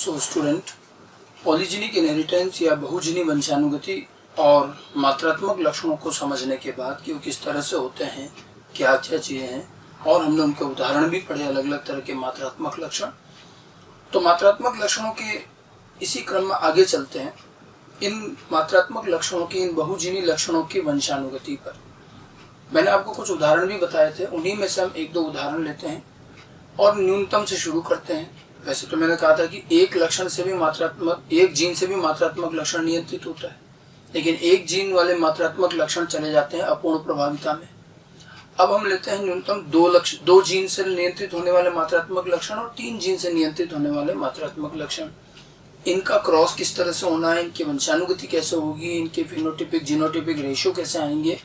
So student, polygenic inheritance या बहुजीनी वंशानुगति और मात्रात्मक लक्षणों को समझने के बाद कि वो किस तरह से होते हैं, क्या क्या चीज़ें हैं, और हमने उनके उदाहरण भी पढ़े अलग अलग तरह के मात्रात्मक लक्षण। तो मात्रात्मक लक्षणों के इसी क्रम में आगे चलते हैं। इन मात्रात्मक लक्षणों की, इन बहुजीनी लक्षणों की वंशानुगति पर मैंने आपको कुछ उदाहरण भी बताए थे, उन्हीं में से हम एक दो उदाहरण लेते हैं और न्यूनतम से शुरू करते हैं। वैसे तो मैंने कहा था कि एक लक्षण से भी एक जीन से भी मात्रात्मक लक्षण नियंत्रित होता है, लेकिन एक जीन वाले मात्रात्मक लक्षण चले जाते हैं अपूर्ण प्रभाविता में। अब हम लेते हैं न्यूनतम दो जीन से नियंत्रित होने वाले मात्रात्मक लक्षण और 3 जीन से नियंत्रित होने वाले मात्रात्मक लक्षण। इनका क्रॉस किस तरह से होना है, इनकी वंशानुगति कैसे होगी, इनके फिनोटिपिक जीनोटिपिक रेशियो कैसे आएंगे।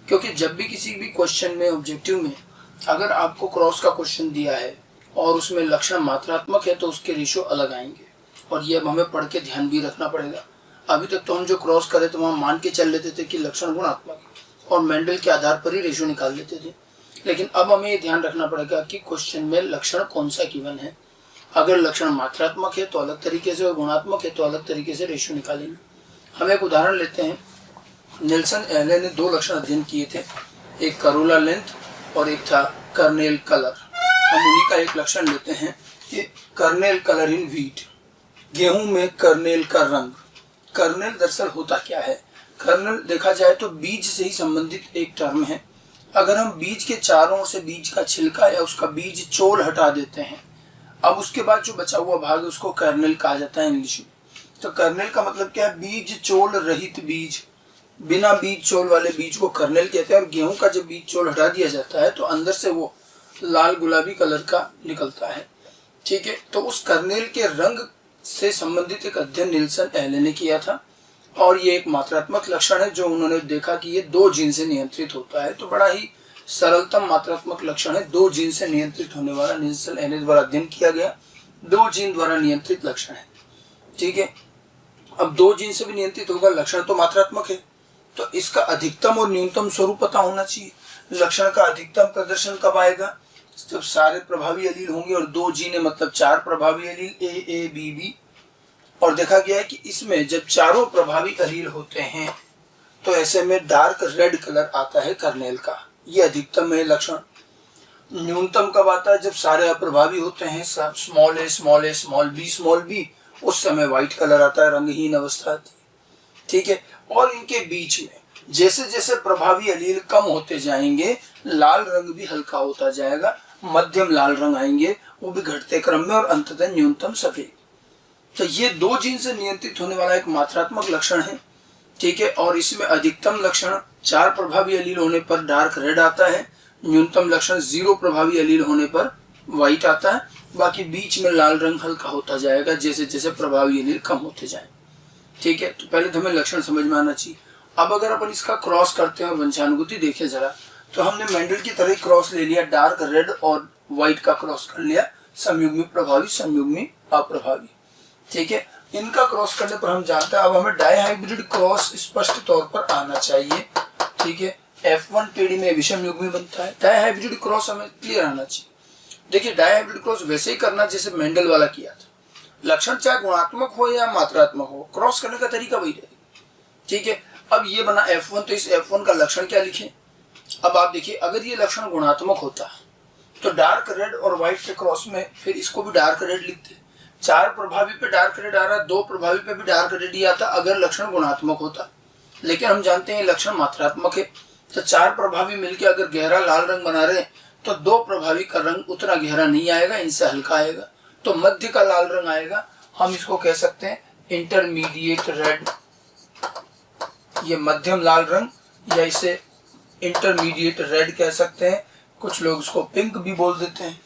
क्योंकि जब भी किसी भी क्वेश्चन में, ऑब्जेक्टिव में, अगर आपको क्रॉस का क्वेश्चन दिया है और उसमें लक्षण मात्रात्मक है तो उसके रेशियो अलग आएंगे, और ये अब हमें पढ़ के ध्यान भी रखना पड़ेगा। अभी तक तो हम जो क्रॉस करे तो वहाँ मान के चल लेते थे कि लक्षण गुणात्मक है और मेंडल के आधार पर ही रेशियो निकाल लेते थे, लेकिन अब हमें ये ध्यान रखना पड़ेगा कि क्वेश्चन में लक्षण कौन सा गिवन है। अगर लक्षण मात्रात्मक है तो अलग तरीके से और गुणात्मक है तो अलग तरीके से रेशियो निकालेंगे। हम एक उदाहरण लेते हैं। नेल्सन एहले ने 2 लक्षण अध्ययन किए थे, एक करोला लेंथ और एक था कर्नेल कलर। हम उन्हीं का एक लक्षण लेते हैं कि कर्नेल कलर इन व्हीट, गेहूं में कर्नेल का रंग। कर्नेल दरअसल होता क्या है? कर्नेल देखा जाए तो बीज से ही संबंधित एक टर्म है। अगर हम बीज के चारों से बीज का छिलका या उसका बीज चोल हटा देते हैं, अब उसके बाद जो बचा हुआ भाग है उसको कर्नेल कहा जाता है इंग्लिश में। तो कर्नेल का मतलब क्या है? बीज चोल रहित बीज, बिना बीज चोल वाले बीज को कर्नेल कहते हैं। और गेहूं का जब बीज चोल हटा दिया जाता है तो अंदर से वो लाल गुलाबी कलर का निकलता है। ठीक है, तो उस कर्नेल के रंग से संबंधित एक अध्ययन नेल्सन एहले ने किया था, और ये एक मात्रात्मक लक्षण है जो उन्होंने देखा कि ये 2 जीन से नियंत्रित होता है। तो बड़ा ही सरलतम मात्रात्मक लक्षण है, 2 जीन से नियंत्रित होने वाला, नेल्सन एहले द्वारा अध्ययन किया गया 2 जीन द्वारा नियंत्रित लक्षण है। ठीक है, अब 2 जीन से भी नियंत्रित होगा, लक्षण तो मात्रात्मक है, तो इसका अधिकतम और न्यूनतम स्वरूप पता होना चाहिए। लक्षण का अधिकतम प्रदर्शन कब आएगा? जब सारे प्रभावी एलील होंगे और 2 जीन है, मतलब 4 प्रभावी एलील ए बी बी। और देखा गया है कि इसमें जब चारों प्रभावी एलील होते हैं तो ऐसे में डार्क रेड कलर आता है कर्नेल का, ये अधिकतम है लक्षण। न्यूनतम कब आता है? जब सारे अप्रभावी होते हैं, सब स्मॉल ए स्मॉल बी, उस समय व्हाइट कलर आता है, रंगहीन अवस्था आती है। ठीक है, और इनके बीच में जैसे जैसे प्रभावी एलील कम होते जाएंगे, लाल रंग भी हल्का होता जाएगा, मध्यम लाल रंग आएंगे, वो भी घटते क्रम में, और अंततः न्यूनतम सफेद। तो ये 2 जीन से नियंत्रित होने वाला एक मात्रात्मक लक्षण है। ठीक है, और इसमें अधिकतम लक्षण 4 प्रभावी एलील होने पर डार्क रेड आता है, न्यूनतम लक्षण 0 प्रभावी एलील होने पर व्हाइट आता है, बाकी बीच में लाल रंग हल्का होता जाएगा जैसे जैसे प्रभावी एलील कम होते जाए। ठीक है, तो पहले तो हमें लक्षण समझ में आना चाहिए। अब अगर अपन इसका क्रॉस करते हैं और वंशानुगति देखें जरा, तो हमने मेंडल की तरह ही क्रॉस ले लिया, डार्क रेड और व्हाइट का क्रॉस कर लिया, संयुग्मी प्रभावी संयुग्मी अप्रभावी। ठीक है, इनका क्रॉस करने पर हम जानते हैं अब हमें डाइहाइब्रिड क्रॉस स्पष्ट तौर पर आना चाहिए। ठीक है, F1 पीढ़ी में विषम युग्मी बनता है, डाइहाइब्रिड क्रॉस हमें क्लियर आना चाहिए। देखिए, डाइहाइब्रिड क्रॉस वैसे ही करना जैसे मेंडल वाला किया था, लक्षण चाहे गुणात्मक हो या मात्रात्मक हो, क्रॉस करने का तरीका वही रहेगा। ठीक है, अब ये बना F1, तो इस F1 का लक्षण क्या लिखें? अब आप देखिए, अगर ये लक्षण गुणात्मक होता तो डार्क रेड और व्हाइट के क्रॉस में फिर इसको भी डार्क रेड लिखते। 4 प्रभावी पे डार्क रेड आ रहा, 2 प्रभावी पे भी डार्क रेड ही आता अगर लक्षण गुणात्मक होता, लेकिन हम जानते हैं लक्षण मात्रात्मक है। तो 4 प्रभावी मिलकर अगर गहरा लाल रंग बना रहे तो 2 प्रभावी का रंग उतना गहरा नहीं आएगा, इनसे हल्का आएगा, तो मध्य का लाल रंग आएगा। हम इसको कह सकते हैं इंटरमीडिएट रेड, ये मध्यम लाल रंग, या इसे इंटरमीडिएट रेड कह सकते हैं। कुछ लोग इसको पिंक भी बोल देते हैं,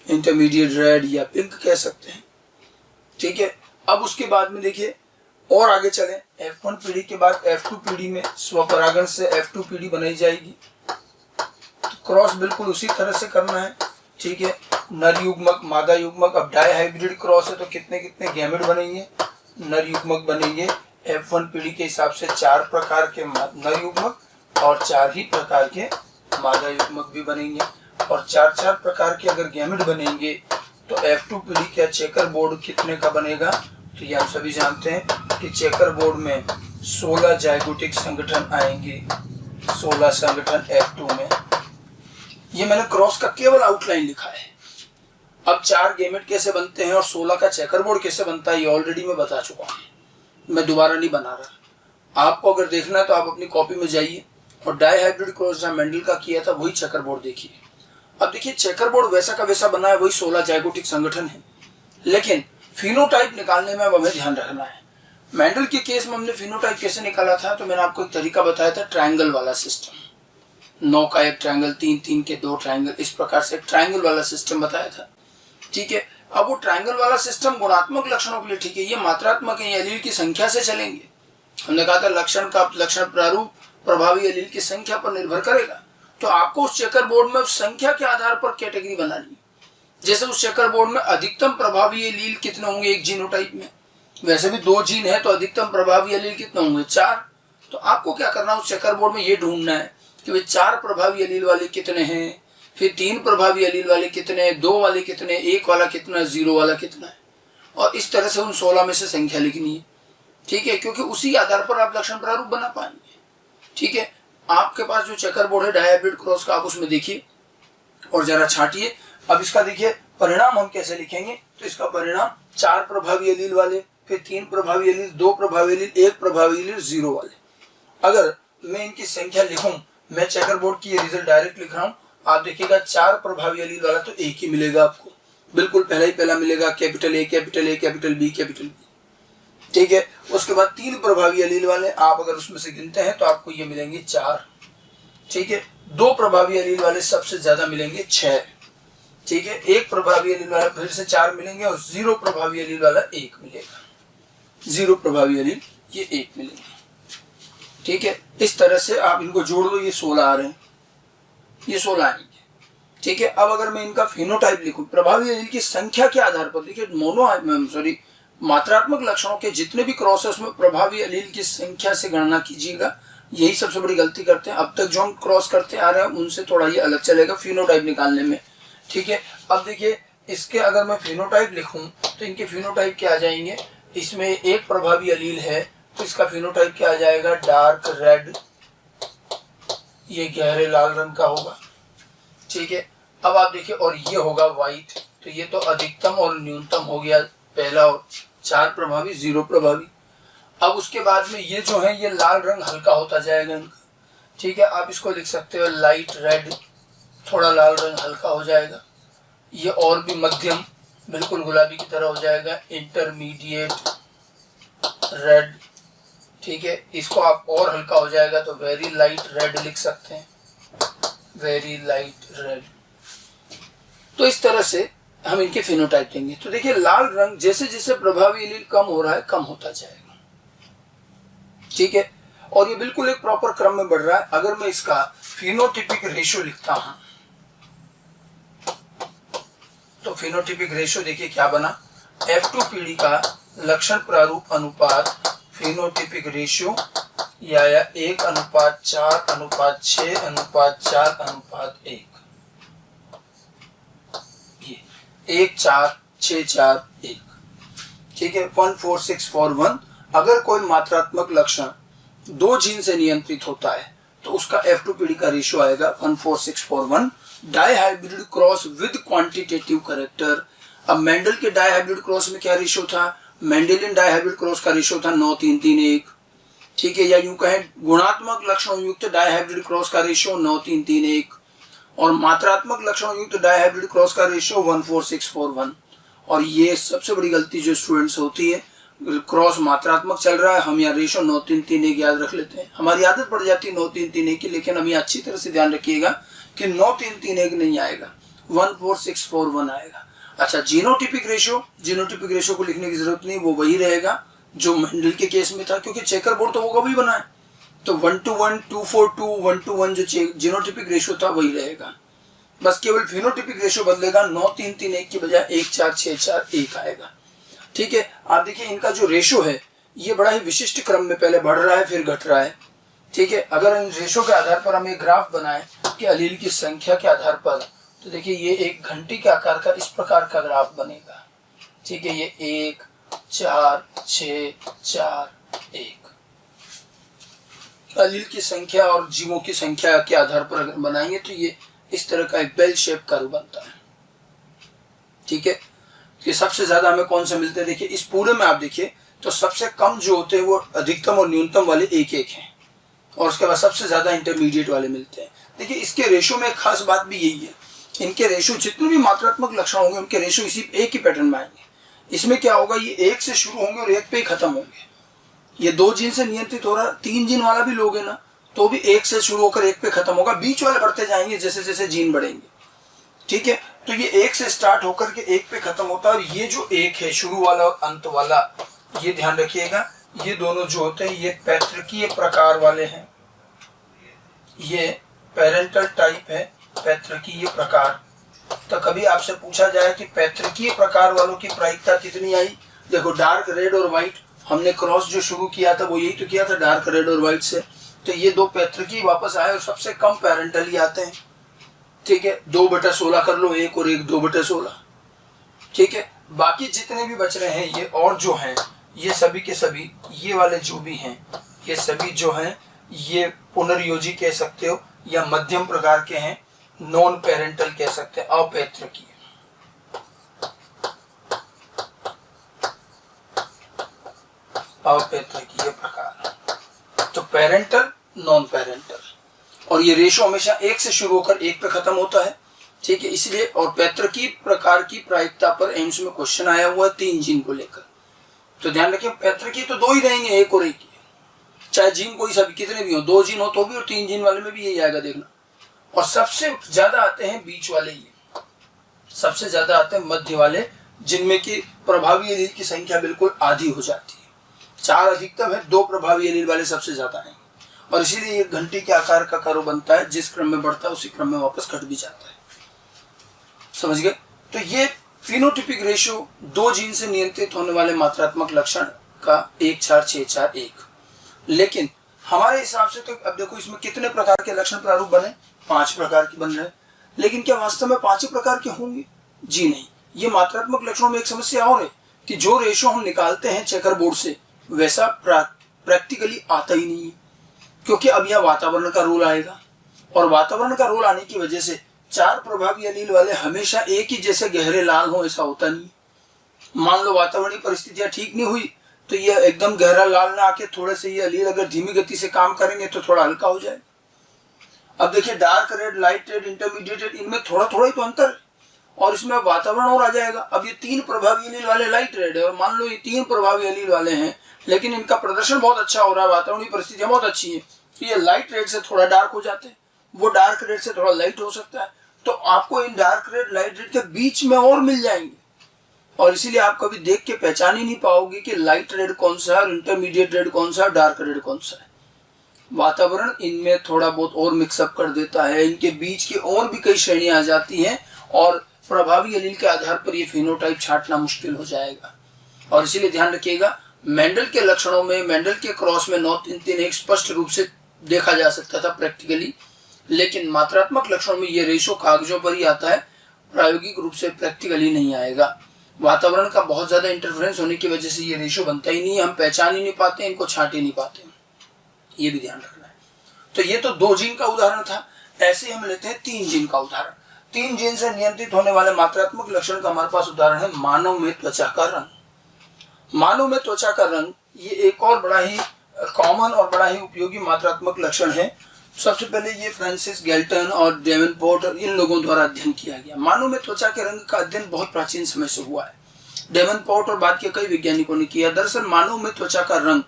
इंटरमीडिएट रेड या पिंक कह सकते हैं। ठीक है, अब उसके बाद में देखिए और आगे चलें, F1 पीढ़ी के बाद F2 पीढ़ी में स्वपरागण से F2 पीढ़ी बनाई जाएगी। तो क्रॉस बिल्कुल उसी तरह से करना है। ठीक है, नर युग्मक मादा युग्मक, अब डाइहाइब्रिड क्रॉस है तो कितने कितने गैमेट बनेंगे, नर युग्मक बनेंगे। F1 पीढ़ी के हिसाब से 4 प्रकार के नर युग्मक और 4 ही प्रकार के मादा युग्मक भी बनेंगे, और 4 प्रकार के अगर गैमेट बनेंगे तो F2 पीढ़ी का चेकर बोर्ड कितने का बनेगा? तो ये हम सभी जानते हैं कि चेकर बोर्ड में 16 जाइगोटिक संगठन आएंगे, 16 संगठन F2 में। ये मैंने क्रॉस का केवल आउटलाइन लिखा है। अब 4 गेमेट कैसे बनते हैं और 16 का चेकर बोर्ड कैसे बनता है ये ऑलरेडी मैं बता चुका हूँ, मैं दोबारा नहीं बना रहा। आपको अगर देखना है तो आप अपनी कॉपी में जाइए और डाई हाइब्रिड क्रॉस जहाँ मेंडल का किया था वही चेकर बोर्ड देखिए। अब देखिए चेकर बोर्ड वैसा का वैसा बना है, वही 16 जाइगोटिक संगठन है, लेकिन फिनोटाइप निकालने में अब हमें ध्यान रखना है। मेंडल के केस में हमने फिनोटाइप कैसे निकाला था, तो मैंने आपको एक तरीका बताया था, ट्रायंगल वाला सिस्टम। 9 का एक ट्रायंगल, 3 के 2 ट्रायंगल, इस प्रकार से एक ट्रायंगल वाला सिस्टम बताया था। ठीक है, अब वो ट्रायंगल वाला सिस्टम गुणात्मक लक्षणों के लिए ठीक है, ये मात्रात्मक है, एलील की संख्या से चलेंगे। हमने कहा था लक्षण का लक्षण प्रारूप प्रभावी एलील की संख्या पर निर्भर करेगा। तो आपको उस चेकर बोर्ड में उस संख्या के आधार पर कैटेगरी बनानी है। जैसे उस चेकर बोर्ड में अधिकतम प्रभावी एलील कितने होंगे एक जीनोटाइप में, वैसे भी 2 जीन है तो अधिकतम प्रभावी एलील कितने होंगे? 4। तो आपको क्या करना है, उस चेकर बोर्ड में ये ढूंढना है कि वे 4 प्रभावी एलील वाले कितने हैं, फिर 3 प्रभावी एलील वाले कितने, 2 वाले कितने, 1 वाला कितना, 0 वाला कितना है, और इस तरह से उन 16 में से संख्या लिखनी है। ठीक है, क्योंकि उसी आधार पर आप लक्षण प्रारूप बना पाएंगे। ठीक है, आपके पास जो चेकर बोर्ड है डाई हाइब्रिड क्रॉस का, आप उसमें देखिए और जरा छाटिए। अब इसका देखिए परिणाम हम कैसे लिखेंगे, तो इसका परिणाम 4 प्रभावी एलील वाले, फिर 3 प्रभावी एलील, 2 प्रभावी एलील, 1 प्रभावी एलील, 0 वाले। अगर मैं इनकी संख्या लिखूं, मैं चेकर बोर्ड की रिजल्ट डायरेक्ट लिख रहा हूं, आप देखिएगा 4 प्रभावी एलील वाला तो एक ही मिलेगा आपको, बिल्कुल पहला ही पहला मिलेगा, capital A, capital A, capital B, capital B. ठीक है, उसके बाद 3 प्रभावी एलील वाले आप अगर उसमें से गिनते हैं तो आपको ये मिलेंगे 4। ठीक है, 2 प्रभावी एलील वाले सबसे ज्यादा मिलेंगे 6। ठीक है, 1 प्रभावी एलील वाला फिर से 4 मिलेंगे और 0 प्रभावी एलील वाला 1 मिलेगा, 0 प्रभावी एलील ये 1 मिलेंगे। ठीक है, इस तरह से आप इनको जोड़ दो, ये 16 आ रहे हैं, ये 16 आएंगे। ठीक है, अब अगर मैं इनका फिनोटाइप लिखूं प्रभावी एलील की संख्या के आधार पर, देखिए मात्रात्मक लक्षणों के जितने भी क्रॉस है उसमें प्रभावी एलील की संख्या से गणना कीजिएगा। यही सबसे बड़ी गलती करते हैं, अब तक जो हम क्रॉस करते आ रहे हैं उनसे थोड़ा ये अलग चलेगा फिनोटाइप निकालने में। ठीक है, अब देखिए इसके अगर मैं फिनोटाइप लिखूं तो इनके फिनोटाइप क्या आ जाएंगे, इसमें 1 प्रभावी एलील है तो इसका फिनोटाइप क्या आ जाएगा, डार्क रेड, ये गहरे लाल रंग का होगा। ठीक है, अब आप देखिए और ये होगा व्हाइट, तो ये तो अधिकतम और न्यूनतम हो गया पहला, और 4 प्रभावी, 0 प्रभावी। अब उसके बाद में ये जो है ये लाल रंग हल्का होता जाएगा इनका। ठीक है, आप इसको लिख सकते हो लाइट रेड, थोड़ा लाल रंग हल्का हो जाएगा। ये और भी मध्यम, बिल्कुल गुलाबी की तरह हो जाएगा, इंटरमीडिएट रेड। ठीक है, इसको आप और हल्का हो जाएगा तो वेरी लाइट रेड लिख सकते हैं, वेरी लाइट रेड। तो इस तरह से हम इनके फिनोटाइप देंगे। तो देखिए लाल रंग जैसे जैसे प्रभावी एलील कम हो रहा है कम होता जाएगा। ठीक है, और ये बिल्कुल एक प्रॉपर क्रम में बढ़ रहा है। अगर मैं इसका फिनोटिपिक रेशियो लिखता हूं तो फिनोटिपिक रेशियो देखिए क्या बना, F2 पीढ़ी का लक्षण प्रारूप अनुपात फिनोटिपिक रेशियो या 1:4:6:4:1, ये 1:4:6:4:1। ठीक है, 1:4:6:4:1। अगर कोई मात्रात्मक लक्षण 2 जीन से नियंत्रित होता है तो उसका F2 पीढ़ी का रेशियो आएगा 1:4:6:4:1। Dihybrid cross with quantitative character. अब मेंडल के डाई हाइब्रिड क्रॉस में क्या रेशियो था, मेंडेलियन डाई हाइब्रिड क्रॉस का रेशियो था 9:3:3:1। ठीक है, या यूं कहें गुणात्मक लक्षणों युक्त डाई हाइब्रिड क्रॉस का रेशियो 9:3:3:1 और मात्रात्मक लक्षणों युक्त डाई हाइब्रिड क्रॉस का रेशियो 1:4:6:4:1। और ये सबसे बड़ी गलती जो स्टूडेंट्स होती है, क्रॉस मात्रात्मक चल रहा है, हम यहाँ रेशियो 9:3:3:1 याद रख लेते हैं, हमारी आदत पड़ जाती है 9:3:3:1 की, लेकिन हम ये अच्छी तरह से ध्यान रखिएगा कि 9:3:3:1 नहीं आएगा, 1:4:6:4:1 आएगा। अच्छा, जीनोटिपिक रेशियो को लिखने की जरूरत नहीं, वो वही रहेगा जो मेंडल के केस में था, क्योंकि चेकर बोर्ड तो वो कभी बना है, तो 1:1, 2:4:2, 1:1 जो जीनोटिपिक रेशियो था वही रहेगा, बस केवल फिनोटिपिक रेशियो बदलेगा, 9:3:3:1 की बजाय 1:4:6:4:1 आएगा। ठीक है, आप देखिए इनका जो रेशियो है ये बड़ा ही विशिष्ट क्रम में पहले बढ़ रहा है फिर घट रहा है। ठीक है, अगर इन रेशियो के आधार पर हम एक ग्राफ बनाएं कि एलील की संख्या के आधार पर, तो देखिए ये एक घंटी के आकार का इस प्रकार का ग्राफ बनेगा। ठीक है, ये 1 4 6 4 1 एलील की संख्या और जीवों की संख्या के आधार पर अगर बनाएंगे तो ये इस तरह का एक बेल शेप कर्व बनता है। ठीक है, कि सबसे ज्यादा हमें कौन से मिलते हैं, देखिए इस पूरे में आप देखिए तो सबसे कम जो होते हैं वो अधिकतम और न्यूनतम वाले 1-1 हैं, और उसके बाद सबसे ज्यादा इंटरमीडिएट वाले मिलते हैं। देखिए इसके रेशो में एक खास बात भी यही है, इनके रेशो जितने भी मात्रात्मक लक्षण होंगे उनके रेशो इसी एक ही पैटर्न में आएंगे। इसमें क्या होगा, ये 1 से शुरू होंगे और 1 पे ही खत्म होंगे। ये 2 जीन से नियंत्रित हो रहा, 3 जीन वाला भी लोगे ना तो भी 1 से शुरू होकर 1 पे खत्म होगा, बीच वाले बढ़ते जाएंगे जैसे जैसे जीन बढ़ेंगे। ठीक है, तो ये 1 से स्टार्ट होकर के 1 पे खत्म होता है, और ये जो 1 है शुरू वाला और अंत वाला, ये ध्यान रखिएगा, ये दोनों जो होते हैं ये पैतृकीय प्रकार वाले हैं। ये पेरेंटल टाइप है, पैतृकीय प्रकार। तो कभी आपसे पूछा जाए कि पैतृकीय प्रकार वालों की प्रायिकता कितनी आई, देखो डार्क रेड और व्हाइट, हमने क्रॉस जो शुरू किया था वो यही तो किया था डार्क रेड और व्हाइट से, तो ये 2 पैतृकीय वापस आए और सबसे कम पेरेंटल ही आते हैं। ठीक है, 2/16 कर लो, 1 और 1 2/16। ठीक है, बाकी जितने भी बच रहे हैं ये और जो हैं ये सभी के सभी, ये वाले जो भी हैं ये सभी जो हैं ये पुनर्योजी कह सकते हो या मध्यम प्रकार के हैं, नॉन पेरेंटल कह सकते हैं, अपैतृकीय। अपैतृकीय प्रकार, तो पेरेंटल नॉन पेरेंटल, और ये रेशो हमेशा 1 से शुरू होकर 1 पे खत्म होता है। ठीक है, इसलिए और पैतृकीय प्रकार की प्रायिकता पर एम्स में क्वेश्चन आया हुआ है 3 जीन को लेकर, तो ध्यान रखिए पैतृकीय तो 2 ही रहेंगे, 1 और 1 ही, चाहे जीन कोई सभी कितने भी हो, 2 जीन हो तो भी, और 3 जीन वाले में भी यही आएगा देखना। और सबसे ज्यादा आते हैं बीच वाले, ये सबसे ज्यादा आते हैं मध्य वाले, जिनमें की प्रभावी एलील की संख्या बिल्कुल आधी हो जाती है। 4 अधिकतम है, 2 प्रभावी एलील वाले सबसे ज्यादा हैं, और इसीलिए ये घंटी के आकार का कर्व बनता है, जिस क्रम में बढ़ता है उसी क्रम में वापस घट भी जाता है। समझ गए? तो ये फिनोटिपिक रेशियो 2 जीन से नियंत्रित होने वाले मात्रात्मक लक्षण का 1 4 6 4 1। लेकिन हमारे हिसाब से तो अब देखो इसमें कितने प्रकार के लक्षण प्रारूप बने, 5 प्रकार के बन रहे हैं। लेकिन क्या वास्तव में 5 ही प्रकार के होंगे? जी नहीं, ये मात्रात्मक लक्षणों में एक समस्या और है कि जो रेशियो हम निकालते हैं चेकर बोर्ड से वैसा प्रैक्टिकली आता ही नहीं है, क्योंकि अब यह वातावरण का रोल आएगा, और वातावरण का रोल आने की वजह से 4 प्रभावी एलील वाले हमेशा एक ही जैसे गहरे लाल हो ऐसा होता नहीं। मान लो वातावरणीय परिस्थितियां ठीक नहीं हुई तो ये एकदम गहरा लाल ना आके थोड़े से ये एलील अगर धीमी गति से काम करेंगे तो थोड़ा हल्का हो जाए। अब देखिए dark red, light red, intermediate red, इनमें थोड़ा थोड़ा ही तो अंतर है, और इसमें वातावरण और आ जाएगा। अब ये 3 प्रभावी एलील वाले लाइट रेड है, और मान लो ये 3 प्रभावी एलील वाले हैं लेकिन इनका प्रदर्शन बहुत अच्छा हो रहा है, वातावरणीय परिस्थितियां बहुत अच्छी है, तो ये लाइट रेड से थोड़ा डार्क हो जाते हैं, वो डार्क रेड से थोड़ा लाइट हो सकता है, तो आपको इन डार्क रेड लाइट रेड के बीच में और मिल जाएंगे, और इसीलिए आप कभी देख के पहचान ही नहीं पाओगे कि लाइट रेड कौन सा है और इंटरमीडिएट रेड कौन सा है, डार्क रेड कौन सा है। वातावरण इनमें थोड़ा बहुत और मिक्सअप कर देता है, इनके बीच की और भी कई श्रेणियां आ जाती हैं, और प्रभावी एलील के आधार पर ये फिनोटाइप छांटना मुश्किल हो जाएगा। और इसीलिए ध्यान रखिएगा, मेंडल के लक्षणों में, मेंडल के क्रॉस में 9-3-3-1 स्पष्ट रूप से देखा जा सकता था प्रैक्टिकली, लेकिन मात्रात्मक लक्षणों में ये रेशो कागजों पर ही आता है, प्रायोगिक रूप से प्रैक्टिकली नहीं आएगा। वातावरण का बहुत ज्यादा इंटरफेरेंस होने की वजह से ये रेशो बनता ही नहीं है, हम पहचान ही नहीं पाते, इनको छांट ही नहीं पाते, ये भी ध्यान रखना है। तो ये तो 2 जीन का उदाहरण था, ऐसे हम लेते हैं 3 जीन का उदाहरण। 3 जीन से नियंत्रित होने वाले मात्रात्मक लक्षण का हमारे पास उदाहरण है मानव में त्वचा का रंग। मानव में त्वचा का रंग ये एक और बड़ा ही कॉमन और बड़ा ही उपयोगी मात्रात्मक लक्षण है। सबसे पहले ये फ्रांसिस गैल्टन और डेवनपोर्ट और इन लोगों द्वारा अध्ययन किया गया। मानव में त्वचा के रंग का अध्ययन बहुत प्राचीन समय से हुआ है, डेवनपोर्ट और बाद के कई वैज्ञानिकों ने किया। दरअसल मानव में त्वचा का रंग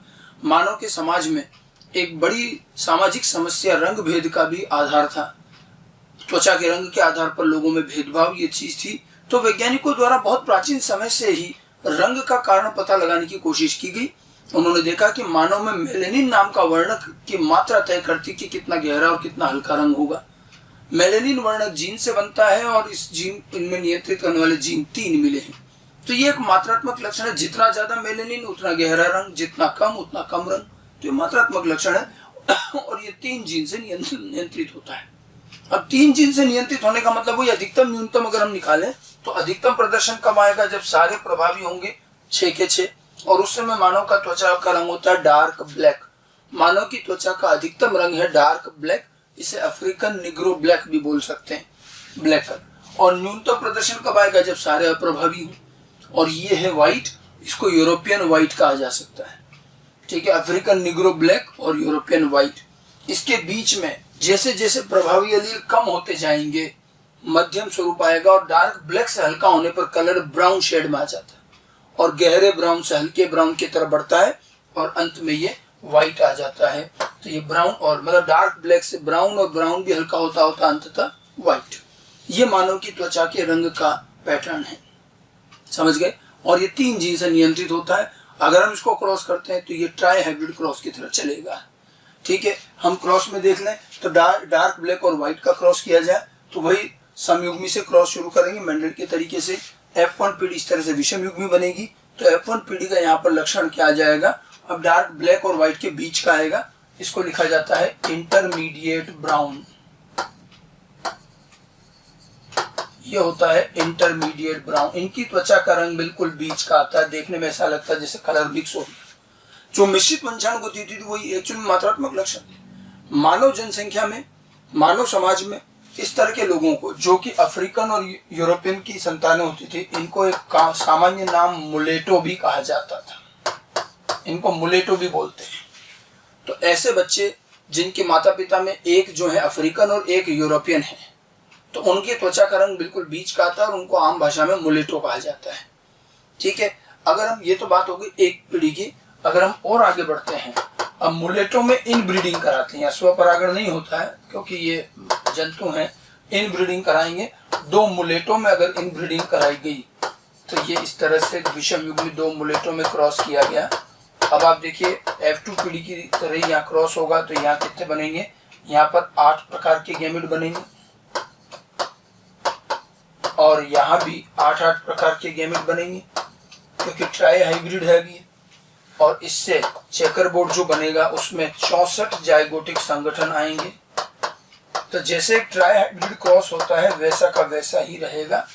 मानव के समाज में एक बड़ी सामाजिक समस्या रंग भेद का भी आधार था। त्वचा के रंग के आधार पर लोगों में भेदभाव ये चीज थी, तो वैज्ञानिकों द्वारा बहुत प्राचीन समय से ही रंग का कारण पता लगाने की कोशिश की गई। उन्होंने देखा कि मानव में मेलेनिन नाम का वर्णक की मात्रा तय करती कि कितना गहरा और कितना हल्का रंग होगा। मेलेनिन वर्णक जीन से बनता है, और इस जीन इनमें नियंत्रित करने वाले जीन 3 मिले हैं। तो ये एक मात्रात्मक लक्षण है, जितना ज्यादा मेलेनिन उतना गहरा रंग, जितना कम उतना कम रंग, तो ये मात्रात्मक लक्षण है, और ये 3 जीन से नियंत्रित होता है। अब 3 जीन से नियंत्रित होने का मतलब वही अधिकतम न्यूनतम अगर हम निकालें तो अधिकतम प्रदर्शन कब आएगा, जब सारे प्रभावी होंगे 6 के 6, और उस समय मानव का त्वचा का रंग होता है डार्क ब्लैक। मानव की त्वचा का अधिकतम रंग है डार्क ब्लैक, इसे अफ्रीकन निग्रो ब्लैक भी बोल सकते हैं, ब्लैक कलर। और न्यूनतम प्रदर्शन कब आएगा, जब सारे अप्रभावी हो, और ये है व्हाइट, इसको यूरोपियन व्हाइट कहा जा सकता है। ठीक है, अफ्रीकन निग्रो ब्लैक और यूरोपियन व्हाइट। इसके बीच में जैसे जैसे प्रभावी एलील कम होते जाएंगे मध्यम स्वरूप आएगा, और डार्क ब्लैक से हल्का होने पर कलर ब्राउन शेड में आ जाता है, और गहरे ब्राउन से हल्के ब्राउन की तरफ बढ़ता है, और अंत में ये व्हाइट आ जाता है। तो ये ब्राउन और मतलब डार्क ब्लैक से ब्राउन, और ब्राउन भी हल्का होता होता अंततः व्हाइट। ये मानव की त्वचा के रंग का पैटर्न है, समझ गए। और ये 3 जीन से नियंत्रित होता है। अगर हम इसको क्रॉस करते हैं तो ये ट्राई हाइब्रिड क्रॉस की तरह चलेगा। ठीक है, हम क्रॉस में देख लें तो डार्क ब्लैक और व्हाइट का क्रॉस किया जाए तो वही समयुग्मी से क्रॉस शुरू करेंगे मेंडल के तरीके से। F1 पीढ़ी इस तरह से विषम युग्मी बनेगी, तो F1 पीढ़ी का यहाँ पर लक्षण क्या आ जाएगा, अब डार्क ब्लैक और व्हाइट के बीच का आएगा, इसको लिखा जाता है इंटरमीडिएट ब्राउन। ये होता है इंटरमीडिएट ब्राउन। इनकी त्वचा का रंग बिल्कुल बीच का आता है, देखने में ऐसा लगता है जैसे कलर मिक्स हो गया। जो मिश्रित वंशानुगति थी वही एक्चुअली मात्रात्मक लक्षण थे। मानव जनसंख्या में, मानव समाज में इस तरह के लोगों को, जो कि अफ्रीकन और यूरोपियन की संतानें होती थी, इनको एक सामान्य नाम मुलेटो भी कहा जाता था। इनको मुलेटो भी बोलते हैं। तो ऐसे बच्चे जिनके माता पिता में एक जो है अफ्रीकन और एक यूरोपियन है, तो उनकी त्वचा का रंग बिल्कुल बीच का आता है, और उनको आम भाषा में मुलेटो कहा जाता है। ठीक है, अगर हम, ये तो बात होगी एक पीढ़ी की। अगर हम और आगे बढ़ते हैं, अब मुलेटो में इन ब्रीडिंग कराते हैं, स्वपरागण नहीं होता है क्योंकि ये जंतु हैं, इन ब्रीडिंग कराएंगे। 2 मुलेटो में अगर इन ब्रीडिंग कराई गई तो ये इस तरह से विषम युग्मी 2 मुलेटो में क्रॉस किया गया। अब आप देखिए F2 पीढ़ी की तरह यहाँ क्रॉस होगा, तो यहाँ कितने बनेंगे, यहाँ पर 8 प्रकार के गैमेट बनेंगे, और यहाँ भी 8 प्रकार के गैमेट बनेंगे क्योंकि ट्राई हाइब्रिड है भी। और इससे चेकर बोर्ड जो बनेगा उसमें 64 जाइगोटिक संगठन आएंगे। तो जैसे ट्राई हाइब्रिड क्रॉस होता है वैसा का वैसा ही रहेगा।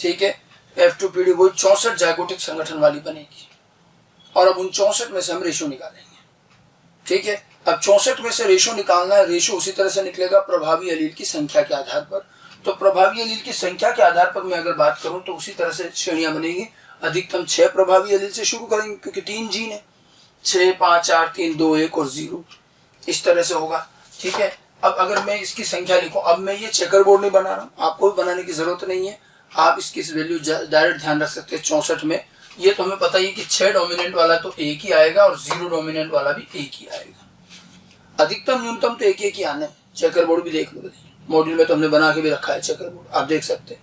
ठीक है, F2 पीढ़ी वही 64 जाइगोटिक संगठन वाली बनेगी, और अब उन 64 में से हम रेशो निकालेंगे। ठीक है, अब 64 में से रेशो निकालना है। रेशो उसी तरह से निकलेगा प्रभावी एलील की संख्या के आधार पर। तो प्रभावी एलील की संख्या के आधार पर मैं अगर बात करूं तो उसी तरह से श्रेणियां बनेगी। अधिकतम 6 प्रभावी एलील से शुरू करेंगे क्योंकि 3 जीन है, 6, 5, 4, 3, 2, 1 और 0, इस तरह से होगा। ठीक है, अब अगर मैं इसकी संख्या लिखूं, अब मैं ये चेकर बोर्ड नहीं बना रहा हूँ, आपको भी बनाने की जरूरत नहीं है, आप इसकी वैल्यू डायरेक्ट ध्यान रख सकते हैं 64 में। ये तो हमें पता ही है कि 6 डोमिनेंट वाला तो एक ही आएगा और 0 डोमिनेंट वाला भी एक ही आएगा। अधिकतम न्यूनतम तो एक ही आना है। चेकर बोर्ड भी देख लो, मॉड्यूल में तो हमने बना के भी रखा है चेकर बोर्ड, आप देख सकते हैं।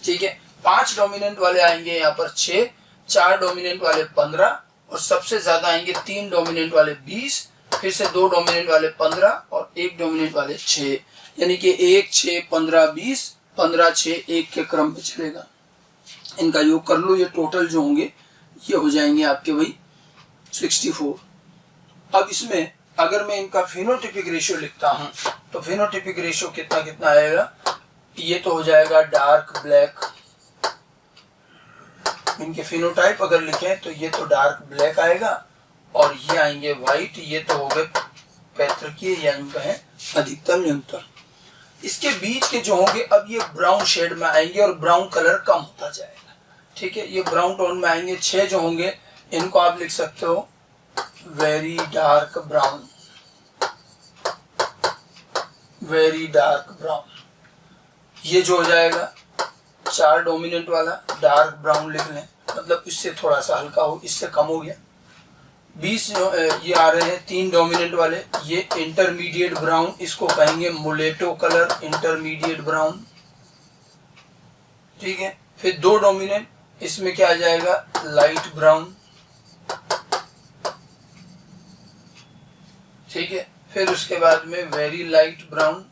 ठीक है, 5 डोमिनेंट वाले आएंगे यहाँ पर 6, 4 डोमिनेंट वाले 15, और सबसे ज्यादा आएंगे 3 डोमिनेंट वाले 20, फिर से 2 डोमिनेंट वाले 15 और 1 डोमिनेंट वाले 6, यानी कि 1, 6, 15, 20, 15, 6, 1 के क्रम पे चलेगा। इनका योग कर लो, ये टोटल जो होंगे ये हो जाएंगे आपके वही 64। अब इसमें अगर मैं इनका फिनोटिपिक रेशियो लिखता हूं तो फिनोटिपिक रेशियो कितना कितना आएगा, ये तो हो जाएगा डार्क ब्लैक। इनके फिनोटाइप अगर लिखें तो ये तो डार्क ब्लैक आएगा, और ये आएंगे व्हाइट। ये तो हो गए पैतृकीय या इनका है अधिकतम न्यूनतम। इसके बीच के जो होंगे अब ये ब्राउन शेड में आएंगे और ब्राउन कलर कम होता जाएगा। ठीक है, ये ब्राउन टोन में आएंगे। 6 जो होंगे इनको आप लिख सकते हो very dark brown, very dark brown. ये जो हो जाएगा 4 डोमिनेंट वाला डार्क ब्राउन लिख लें, मतलब इससे थोड़ा सा हल्का हो, इससे कम हो गया। 20 ये आ रहे हैं 3 डोमिनेंट वाले, ये इंटरमीडिएट ब्राउन, इसको कहेंगे मुलेटो कलर, इंटरमीडिएट ब्राउन। ठीक है, फिर 2 डोमिनेंट, इसमें क्या आ जाएगा लाइट ब्राउन। ठीक है, फिर उसके बाद में वेरी लाइट ब्राउन।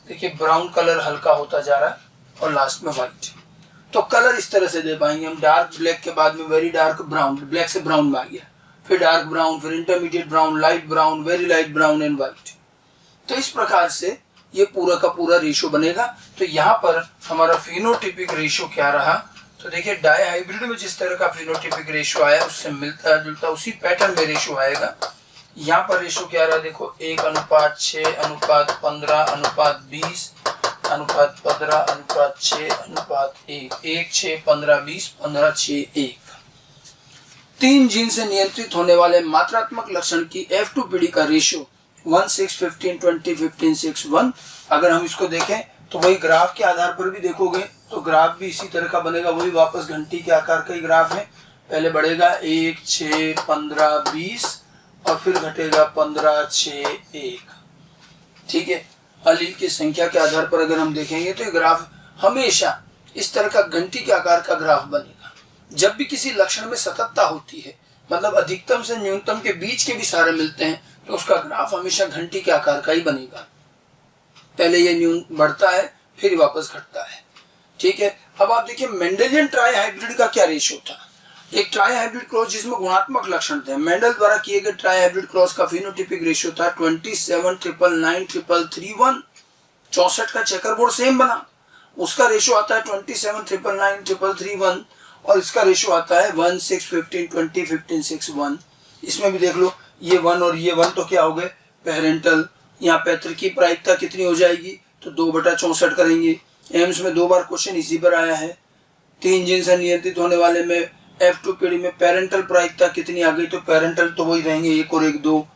देखिए ब्राउन कलर हल्का होता जा रहा है, और लास्ट में व्हाइट। तो कलर इस तरह से दे पाएंगे हम। डार्क ब्लैक के बाद में वेरी डार्क ब्राउन, ब्लैक से ब्राउन में आ गया, फिर डार्क ब्राउन, फिर intermediate brown, light brown, very light brown and white. तो इस प्रकार से ये पूरा का पूरा रेशो बनेगा। तो यहाँ पर हमारा फिनोटिपिक रेशो क्या रहा, तो देखिए डाई हाइब्रिड में जिस तरह का फिनोटिपिक रेशो आया उससे मिलता जुलता उसी पैटर्न में रेशो आएगा। यहाँ पर रेशो क्या रहा, देखो 1:6:15:20:15:15:6:1, 1:6:15:20:15:6:1। 3 जीन से नियंत्रित होने वाले मात्रात्मक लक्षण की F2 पीढ़ी का रेशियो 1:6:15:20:15:6:1। अगर हम इसको देखें तो वही ग्राफ के आधार पर भी देखोगे तो ग्राफ भी इसी तरह का बनेगा, वही वापस घंटी के आकार का ही ग्राफ है। पहले बढ़ेगा 1:6:15:20 और फिर घटेगा 15:6:1। ठीक है, अलील की संख्या के आधार पर अगर हम देखेंगे तो ये ग्राफ हमेशा इस तरह का घंटी के आकार का ग्राफ बनेगा। जब भी किसी लक्षण में सततता होती है, मतलब अधिकतम से न्यूनतम के बीच के भी सारे मिलते हैं, तो उसका ग्राफ हमेशा घंटी के आकार का ही बनेगा। पहले ये न्यून बढ़ता है फिर वापस घटता है। ठीक है, अब आप देखिए मेंडेलियन ट्राई हाइब्रिड का क्या रेशियो था। एक ट्राई हाइब्रिड क्रॉस जिसमें गुणात्मक लक्षण थे, मेंडल द्वारा किए गए ट्राई हाइब्रिड क्रॉस का फिनोटिपिक रेशियो था 27:9:9:9:3:3:1। 64 का चेकर बोर्ड सेम बना, उसका रेशियो आता है 27:9:9:9:3:3:1 और इसका रेशियो आता है 1:6:15:20:15:6:1। इसमें भी देख लो ये 1 और ये 1 तो क्या हो गए पेरेंटल। यहाँ पैतृक की प्रायिकता कितनी हो जाएगी, तो 2/64 करेंगे। एम्स में 2 बार क्वेश्चन इसी पर आया है। 3 जीन से नियंत्रित होने वाले में F2 पीढ़ी में पेरेंटल प्रायिकता कितनी आ गई, तो पेरेंटल तो वही रहेंगे 1 और 1 2।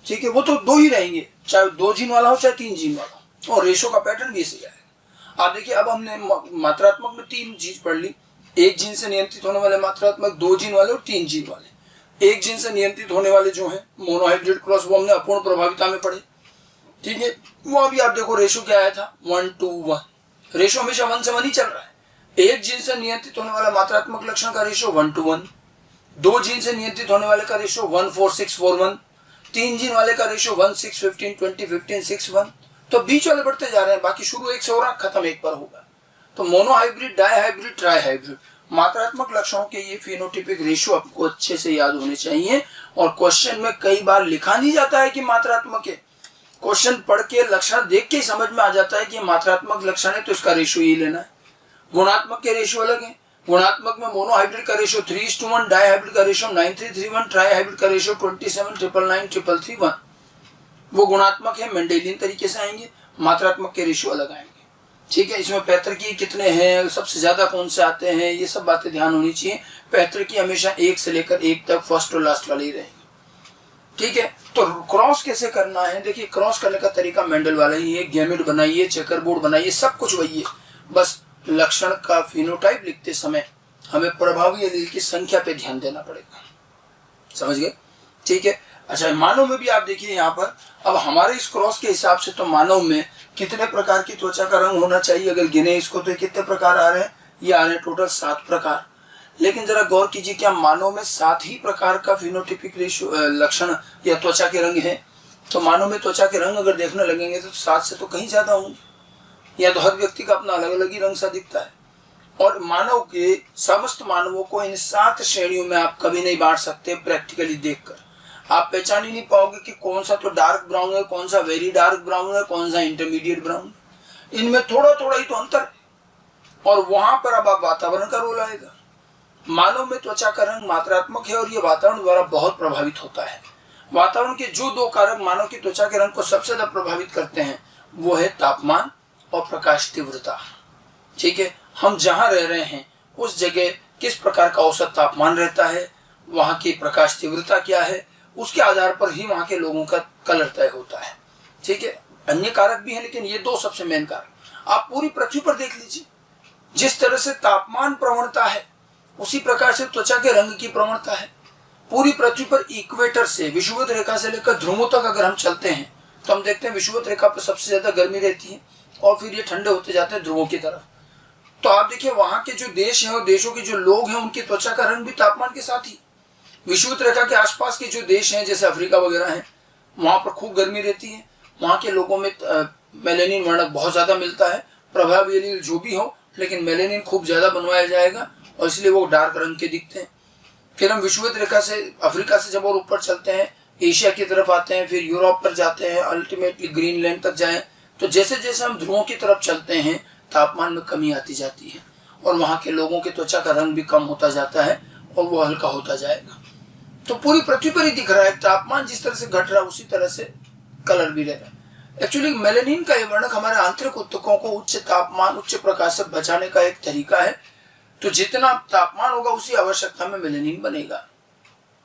ठीक है, वो तो 2 ही रहेंगे, चाहे 2 जीन वाला हो चाहे 3 जीन वाला, और रेशो का पैटर्न भी ऐसे आएगा। आप देखिए अब हमने मात्रात्मक में 3 चीज पढ़ ली, 1 जीन से नियंत्रित होने वाले मात्रात्मक, 2 जीन वाले और 3 जीन वाले। 1 जीन से नियंत्रित होने वाले जो है मोनोहाइब्रिड क्रॉस, वो हमने अपूर्ण प्रभाविता में पढ़े। ठीक है, वो अभी आप देखो रेशो क्या आया था 1:1। रेशो हमेशा 1 से 1 ही चल रहा है। 1 जीन से नियंत्रित होने वाला मात्रात्मक लक्षण का रेशो 1:1, 2 जीन से नियंत्रित होने वाले का रेशो 1:4:6:4:1, 3 जीन वाले का रेशो 1:6:15:20:15:6:1। तो बीच वाले बढ़ते जा रहे हैं, बाकी शुरू 1 से हो रहा, खत्म 1 पर होगा। तो monohybrid, dihybrid, trihybrid मात्रात्मक लक्षणों के ये फिनोटिपिक रेशियो आपको अच्छे से याद होने चाहिए। और क्वेश्चन में कई बार लिखा नहीं जाता है कि मात्रात्मक है, क्वेश्चन पढ़ के लक्षण देख के ही समझ में आ जाता है कि मात्रात्मक लक्षण है तो इसका रेशियो ये लेना है। गुणात्मक के रेशियो अलग है। गुणात्मक में मोनोहाइब्रिड का रेशियो 3:1, डाई हाइब्रिड का रेशियो 9:3:3:1, ट्राई हाइब्रिड का रेशियो 27:9:9:9:3:3:1। वो गुणात्मक है, मेंडेलियन तरीके से आएंगे। मात्रात्मक के रेशियो अलग आएंगे। ठीक है, इसमें पैतृकी कितने हैं, सबसे ज्यादा कौन से आते हैं, ये सब बातें ध्यान होनी चाहिए। पैतृकी हमेशा 1 से लेकर 1 तक फर्स्ट और लास्ट वाले ही रहेंगे। ठीक है, तो क्रॉस कैसे करना है, देखिए क्रॉस करने का तरीका मेंडल वाला ही है। गैमेट बनाइए, चेकर बोर्ड बनाइए, सब कुछ वही है, बस लक्षण का फिनोटाइप लिखते समय हमें प्रभावी एलील की संख्या पे ध्यान देना पड़ेगा। समझ गए? ठीक है। अच्छा, मानव में भी आप देखिए यहाँ पर, अब हमारे इस क्रॉस के हिसाब से तो मानव में कितने प्रकार की त्वचा का रंग होना चाहिए, अगर गिने इसको तो कितने प्रकार आ रहे हैं, ये आ रहे हैं टोटल 7 प्रकार। लेकिन जरा गौर कीजिए, क्या मानव में 7 ही प्रकार का फिनोटिपिक रेशियो लक्षण या त्वचा के रंग है? तो मानव में त्वचा के रंग अगर देखने लगेंगे तो 7 से तो कहीं ज्यादा होंगे, या तो हर व्यक्ति का अपना अलग अलग ही रंग सा दिखता है। और मानव के समस्त मानवों को इन 7 श्रेणियों में आप कभी नहीं बांट सकते। प्रैक्टिकली देखकर आप पहचान ही नहीं पाओगे कि कौन सा तो डार्क ब्राउन है, कौन सा वेरी डार्क ब्राउन है, कौन सा इंटरमीडिएट ब्राउन है। इनमें थोड़ा थोड़ा ही तो अंतर है, और वहां पर अब आप वातावरण का रोल आएगा। मानव में त्वचा का रंग मात्रात्मक है और ये वातावरण द्वारा बहुत प्रभावित होता है। वातावरण के जो 2 कारक मानव की त्वचा के रंग को सबसे ज्यादा प्रभावित करते हैं वो है तापमान और प्रकाश तीव्रता। ठीक है, हम जहां रह रहे हैं उस जगह किस प्रकार का औसत तापमान रहता है, वहां की प्रकाश तीव्रता क्या है, उसके आधार पर ही वहां के लोगों का कलर तय होता है। ठीक है, अन्य कारक भी हैं लेकिन ये 2 सबसे मेन कारक। आप पूरी पृथ्वी पर देख लीजिए, जिस तरह से तापमान प्रवणता है उसी प्रकार से त्वचा के रंग की प्रवणता है। पूरी पृथ्वी पर इक्वेटर से, विषुवत रेखा से लेकर ध्रुवों तक अगर हम चलते हैं तो हम देखते हैं विषुवत रेखा पर सबसे ज्यादा गर्मी रहती है और फिर ये ठंडे होते जाते हैं ध्रुवों की तरफ। तो आप देखिए वहां के जो देश हैं और देशों के जो लोग हैं उनकी त्वचा का रंग भी तापमान के साथ ही। विषुवत रेखा के आसपास के जो देश हैं जैसे अफ्रीका वगैरह हैं, वहां पर खूब गर्मी रहती है, वहां के लोगों में मेलेनिन वर्णक बहुत ज्यादा मिलता है। प्रभावी एलील जो भी हो, लेकिन मेलेनिन खूब ज्यादा बनवाया जाएगा और इसलिए वो डार्क रंग के दिखते हैं। फिर हम विषुवत रेखा से, अफ्रीका से जब और ऊपर चलते हैं, एशिया की तरफ आते हैं, फिर यूरोप पर जाते हैं, अल्टीमेटली ग्रीनलैंड तक जाएं, तो जैसे जैसे हम ध्रुवों की तरफ चलते हैं तापमान में कमी आती जाती है और वहाँ के लोगों की त्वचा का रंग भी कम होता जाता है और वो हल्का होता जाएगा। तो पूरी पृथ्वी पर ही दिख रहा है, तापमान जिस तरह से घट रहा है उसी तरह से कलर भी रह रहा है। एक्चुअली मेलेनिन का ये वर्णक हमारे आंतरिक ऊतकों को उच्च तापमान, उच्च प्रकाश से बचाने का एक तरीका है। तो जितना तापमान होगा उसी आवश्यकता में मेलेनिन बनेगा।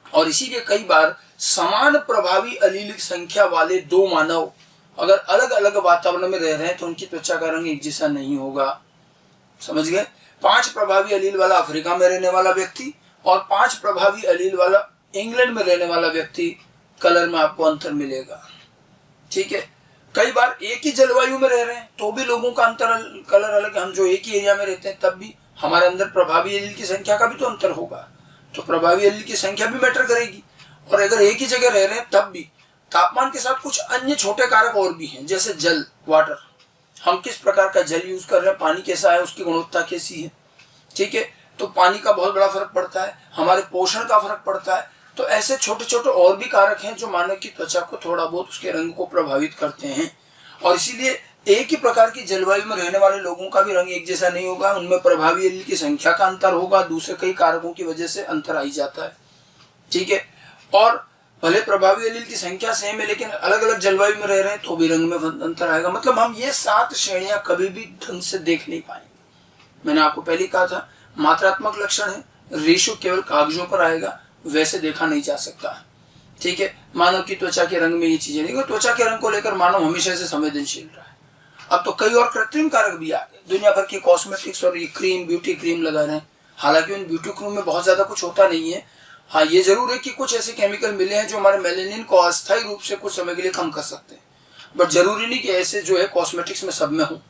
और इसीलिए कई बार समान प्रभावी अलील संख्या वाले दो मानव अगर अलग अलग वातावरण में रह रहे हैं तो उनकी त्वचा का रंग एक जैसा नहीं होगा। समझ गए? 5 प्रभावी अलील वाला अफ्रीका में रहने वाला व्यक्ति और 5 प्रभावी अलील वाला इंग्लैंड में रहने वाला व्यक्ति, कलर में आपको अंतर मिलेगा। ठीक है, कई बार एक ही जलवायु में रह रहे हैं तो भी लोगों का अंतर कलर अलग। हम जो एक ही एरिया में रहते हैं तब भी हमारे अंदर प्रभावी अलील की संख्या का भी तो अंतर होगा, तो प्रभावी अलील की संख्या भी मैटर करेगी। और अगर एक ही जगह रह रहे हैं तब भी तापमान के साथ कुछ अन्य छोटे कारक और भी हैं, जैसे जल, वाटर। हम किस प्रकार का जल यूज कर रहे हैं, पानी कैसा है, उसकी गुणवत्ता कैसी है। ठीक है, तो पानी का बहुत बड़ा फर्क पड़ता है, हमारे पोषण का फर्क पड़ता है। तो ऐसे छोटे छोटे और भी कारक हैं जो मानव की त्वचा को थोड़ा बहुत उसके रंग को प्रभावित करते हैं। और इसीलिए एक ही प्रकार की जलवायु में रहने वाले लोगों का भी रंग एक जैसा नहीं होगा, उनमें प्रभावी अलील की संख्या का अंतर होगा, दूसरे कई कारकों की वजह से अंतर आ ही जाता है। ठीक है, और भले प्रभावी अलील की संख्या सेम है लेकिन अलग अलग जलवायु में रह रहे हैं तो भी रंग में अंतर आएगा। मतलब हम ये 7 श्रेणियां कभी भी ढंग से देख नहीं पाएंगे। मैंने आपको पहले कहा था मात्रात्मक लक्षण है, रेशो केवल कागजों पर आएगा, वैसे देखा नहीं जा सकता। ठीक है, मानव की त्वचा के रंग में ये चीजें नहीं, त्वचा के रंग को लेकर मानव हमेशा से संवेदनशील रहा है। अब तो कई और कृत्रिम कारक भी आ गए, दुनिया भर की कॉस्मेटिक्स और ये क्रीम, ब्यूटी क्रीम लगा रहे हैं। हालांकि उन ब्यूटी क्रीम में बहुत ज्यादा कुछ होता नहीं है। हाँ, ये जरूर है कि कुछ ऐसे केमिकल मिले हैं जो हमारे मेलेनिन को अस्थायी रूप से कुछ समय के लिए कम कर सकते हैं, बट जरूरी नहीं कि ऐसे जो है कॉस्मेटिक्स में सब में हो।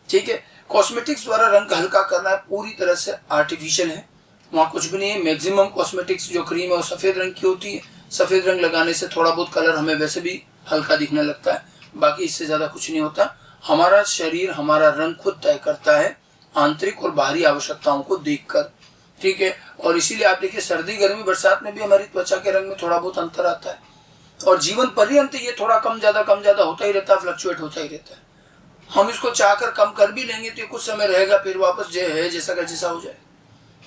ठीक है, कॉस्मेटिक्स द्वारा रंग हल्का करना पूरी तरह से आर्टिफिशियल है, वहाँ कुछ भी नहीं है। मैक्सिमम कॉस्मेटिक्स जो क्रीम है वो सफेद रंग की होती है, सफेद रंग लगाने से थोड़ा बहुत कलर हमें वैसे भी हल्का दिखने लगता है, बाकी इससे ज्यादा कुछ नहीं होता। हमारा शरीर हमारा रंग खुद तय करता है आंतरिक और बाहरी आवश्यकताओं को देखकर। ठीक है, और इसीलिए आप देखिए सर्दी, गर्मी, बरसात में भी हमारी त्वचा के रंग में थोड़ा बहुत अंतर आता है और जीवन पर्यंत ये थोड़ा कम ज्यादा होता ही रहता है, फ्लक्चुएट होता ही रहता है। हम इसको चाहकर कम कर भी लेंगे तो कुछ समय रहेगा, फिर वापस जो है जैसा का जैसा हो जाए।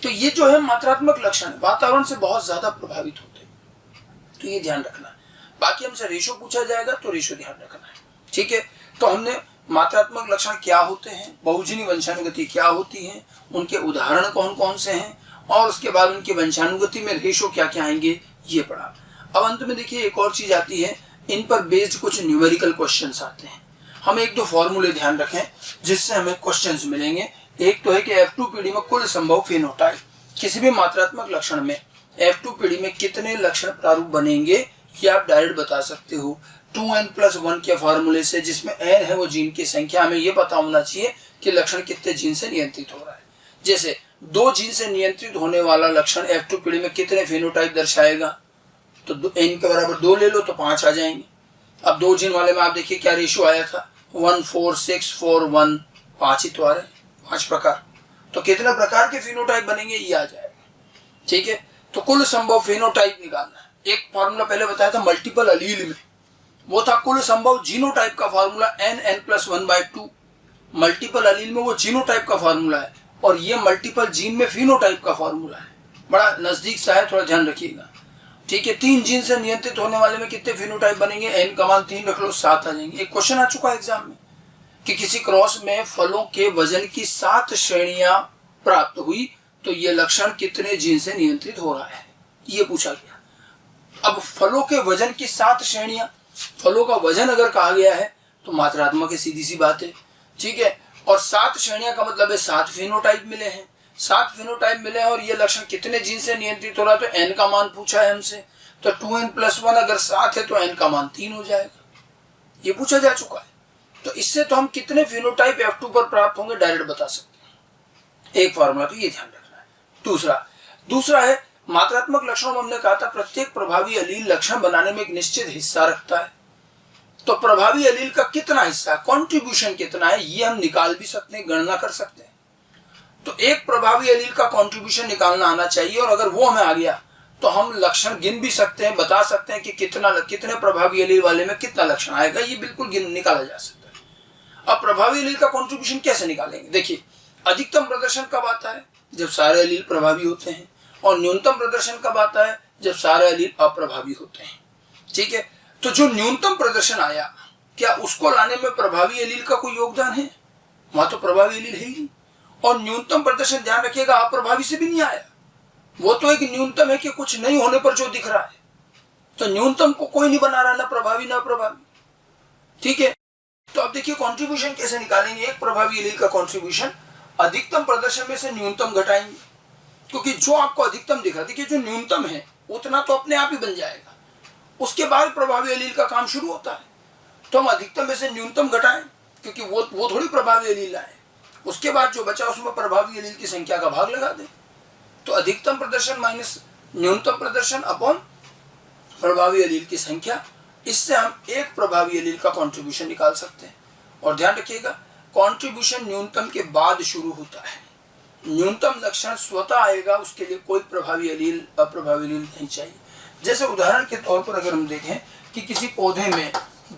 तो ये जो है मात्रात्मक लक्षण वातावरण से बहुत ज्यादा प्रभावित होते हैं, तो ये ध्यान रखना है। बाकी हमसे रेशो पूछा जाएगा तो रेशो ध्यान रखना है। ठीक है, तो हमने मात्रात्मक लक्षण क्या होते हैं, बहुजनी वंशानुगति क्या होती है, उनके उदाहरण कौन कौन से हैं और उसके बाद उनकी वंशानुगति में रेशो क्या क्या आएंगे ये पढ़ा। अब अंत में देखिए एक और चीज आती है, इन पर बेस्ड कुछ न्यूमेरिकल क्वेश्चंस आते हैं। हम 1-2 फॉर्मूले ध्यान रखें जिससे हमें क्वेश्चंस मिलेंगे। एक तो है कि F2 पीढ़ी में कुल संभव फेनोटाइप, किसी भी मात्रात्मक लक्षण में F2 पीढ़ी में कितने लक्षण प्रारूप बनेंगे ये आप डायरेक्ट बता सकते हो 2n+1 के फॉर्मूले से, जिसमें n है वो जीन की संख्या। हमें ये पता होना चाहिए कि लक्षण कितने जीन से नियंत्रित हो रहा है। जैसे 2 जीन से नियंत्रित होने वाला लक्षण F2 पीढ़ी में कितने फेनोटाइप दर्शाएगा, तो n के बराबर 2 ले लो तो 5 आ जाएंगे। अब 2 जीन वाले में आप देखिए क्या रेशियो आया था, 1 4 6 4 1, 5 ही तो आ रहे हैं, 5 प्रकार। तो कितने प्रकार के फेनोटाइप बनेंगे ये आ जाएगा। ठीक है, तो कुल संभव फेनोटाइप निकालना है। एक फॉर्मूला पहले बताया था मल्टीपल अलील में, वो था कुल संभव जीनोटाइप का फॉर्मूला n+1/2। मल्टीपल अलील में वो जीनोटाइप का फॉर्मूला है और ये मल्टीपल जीन में फिनोटाइप का फॉर्मूला है। बड़ा नजदीक सा है, थोड़ा ध्यान रखिएगा। ठीक है, 3 जीन से नियंत्रित होने वाले में कितने फिनोटाइप बनेंगे, n का मान 3 रख लो, 7 आ जाएंगे। एक क्वेश्चन आ चुका है एग्जाम में कि किसी क्रॉस में फलों के वजन की 7 श्रेणियां प्राप्त हुई तो ये लक्षण कितने जीन से नियंत्रित हो रहा है, ये पूछा गया। अब फलों के वजन की 7 श्रेणियां, फलों का वजन अगर कहा गया है तो मात्रात्मक है, सीधी सी बात है। ठीक है, और 7 श्रेणियां का मतलब है 7 फिनोटाइप मिले हैं, 7 फिनोटाइप मिले हैं और ये लक्षण कितने जीन से नियंत्रित हो रहा है, तो n का मान पूछा है हमसे। तो 2n+1 अगर 7 है तो n का मान 3 हो जाएगा, ये पूछा जा चुका है। तो इससे तो हम कितने फिनोटाइप F2 पर प्राप्त होंगे डायरेक्ट बता सकते हैं। एक फॉर्मूला तो ये ध्यान रखना है। दूसरा है मात्रात्मक लक्षणों में हमने कहा था प्रत्येक प्रभावी अलील लक्षण बनाने में एक निश्चित हिस्सा रखता है। तो प्रभावी अलील का कितना हिस्सा, कंट्रीब्यूशन कितना है, ये हम निकाल भी सकते हैं, गणना कर सकते हैं। तो एक प्रभावी अलील का कंट्रीब्यूशन निकालना आना चाहिए और अगर वो हमें आ गया तो हम लक्षण गिन भी सकते हैं, बता सकते हैं कि कितने प्रभावी एलील वाले में कितना लक्षण आएगा, ये बिल्कुल निकाला जा सकता है। अब प्रभावी एलील का कॉन्ट्रीब्यूशन कैसे निकालेंगे? देखिए, अधिकतम प्रदर्शन कब आता है? जब सारे एलील प्रभावी होते हैं। और न्यूनतम प्रदर्शन कब आता है? जब सारे एलील अप्रभावी होते हैं। ठीक है, तो जो न्यूनतम प्रदर्शन आया, क्या उसको लाने में प्रभावी एलील का कोई योगदान है? वहां तो प्रभावी एलील है ही नहीं। और न्यूनतम प्रदर्शन, ध्यान रखिएगा, अप्रभावी से भी नहीं आया। वो तो एक न्यूनतम है कि कुछ नहीं होने पर जो दिख रहा है। तो न्यूनतम को कोई नहीं बना रहा, ना प्रभावी ना अप्रभावी। ठीक है, तो अब देखिए कॉन्ट्रीब्यूशन कैसे निकालेंगे। एक प्रभावी एलील का कॉन्ट्रीब्यूशन अधिकतम प्रदर्शन में से न्यूनतम घटाएंगे, क्योंकि जो आपको अधिकतम दिख रहा है, देखिए जो न्यूनतम है उतना तो अपने आप ही बन जाएगा, उसके बाद प्रभावी एलील का काम शुरू होता है। तो हम अधिकतम में से न्यूनतम घटाएं, क्योंकि वो थोड़ी प्रभावी एलील आए। उसके बाद जो बचा उसमें प्रभावी एलील की संख्या का भाग लगा दें। तो अधिकतम प्रदर्शन माइनस न्यूनतम प्रदर्शन अपॉन प्रभावी एलील की संख्या, इससे हम एक प्रभावी एलील का कंट्रीब्यूशन निकाल सकते हैं। और ध्यान रखिएगा, कंट्रीब्यूशन न्यूनतम के बाद शुरू होता है। न्यूनतम लक्षण स्वतः आएगा, उसके लिए कोई प्रभावी एलील अप्रभावी एलील नहीं चाहिए। जैसे उदाहरण के तौर पर अगर हम देखें कि किसी पौधे में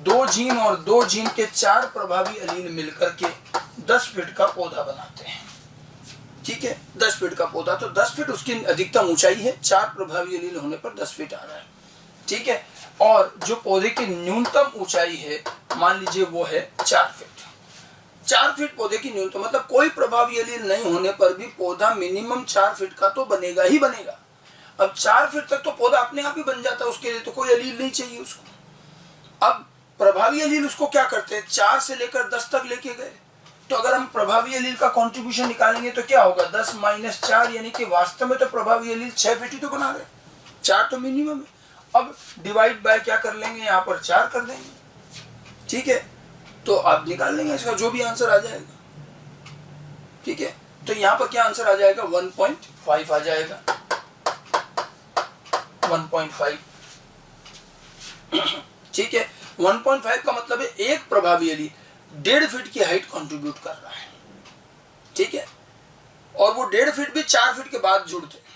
2 जीन और 2 जीन के 4 प्रभावी एलील मिलकर के 10 फीट का पौधा बनाते हैं। ठीक है, 10 फीट का पौधा, तो 10 फीट उसकी अधिकतम ऊंचाई है, 4 प्रभावी एलील होने पर 10 फीट आ रहा है। ठीक है, और जो पौधे की न्यूनतम ऊंचाई है, मान लीजिए वो है 4 फीट। 4 फीट पौधे की न्यूनतम, मतलब कोई प्रभावी एलील नहीं होने पर भी पौधा मिनिमम 4 फीट का तो बनेगा ही बनेगा। अब 4 फीट तक तो पौधा अपने आप ही बन जाता है, उसके लिए तो कोई एलील नहीं चाहिए उसको। अब प्रभावी एलील उसको क्या करते हैं, 4 से लेकर 10 तक लेके गए। तो अगर हम प्रभावी एलील का कंट्रीब्यूशन निकालेंगे तो क्या होगा, 10 माइनस 4, यानी कि वास्तव में तो प्रभावी एलील 6 फीट ही तो बना रहे, 4 तो मिनिमम है। अब डिवाइड बाय क्या कर लेंगे, यहाँ पर 4 कर देंगे। ठीक है, तो आप निकाल लेंगे इसका जो भी आंसर आ जाएगा। ठीक है, तो यहाँ पर क्या आंसर आ जाएगा, 1.5 आ जाएगा, 1.5। ठीक है, 1.5 का मतलब है एक प्रभावी एलील 1.5 फीट की हाइट कंट्रीब्यूट कर रहा है। ठीक है, और वो 1.5 फीट भी 4 फीट के बाद जुड़ते हैं।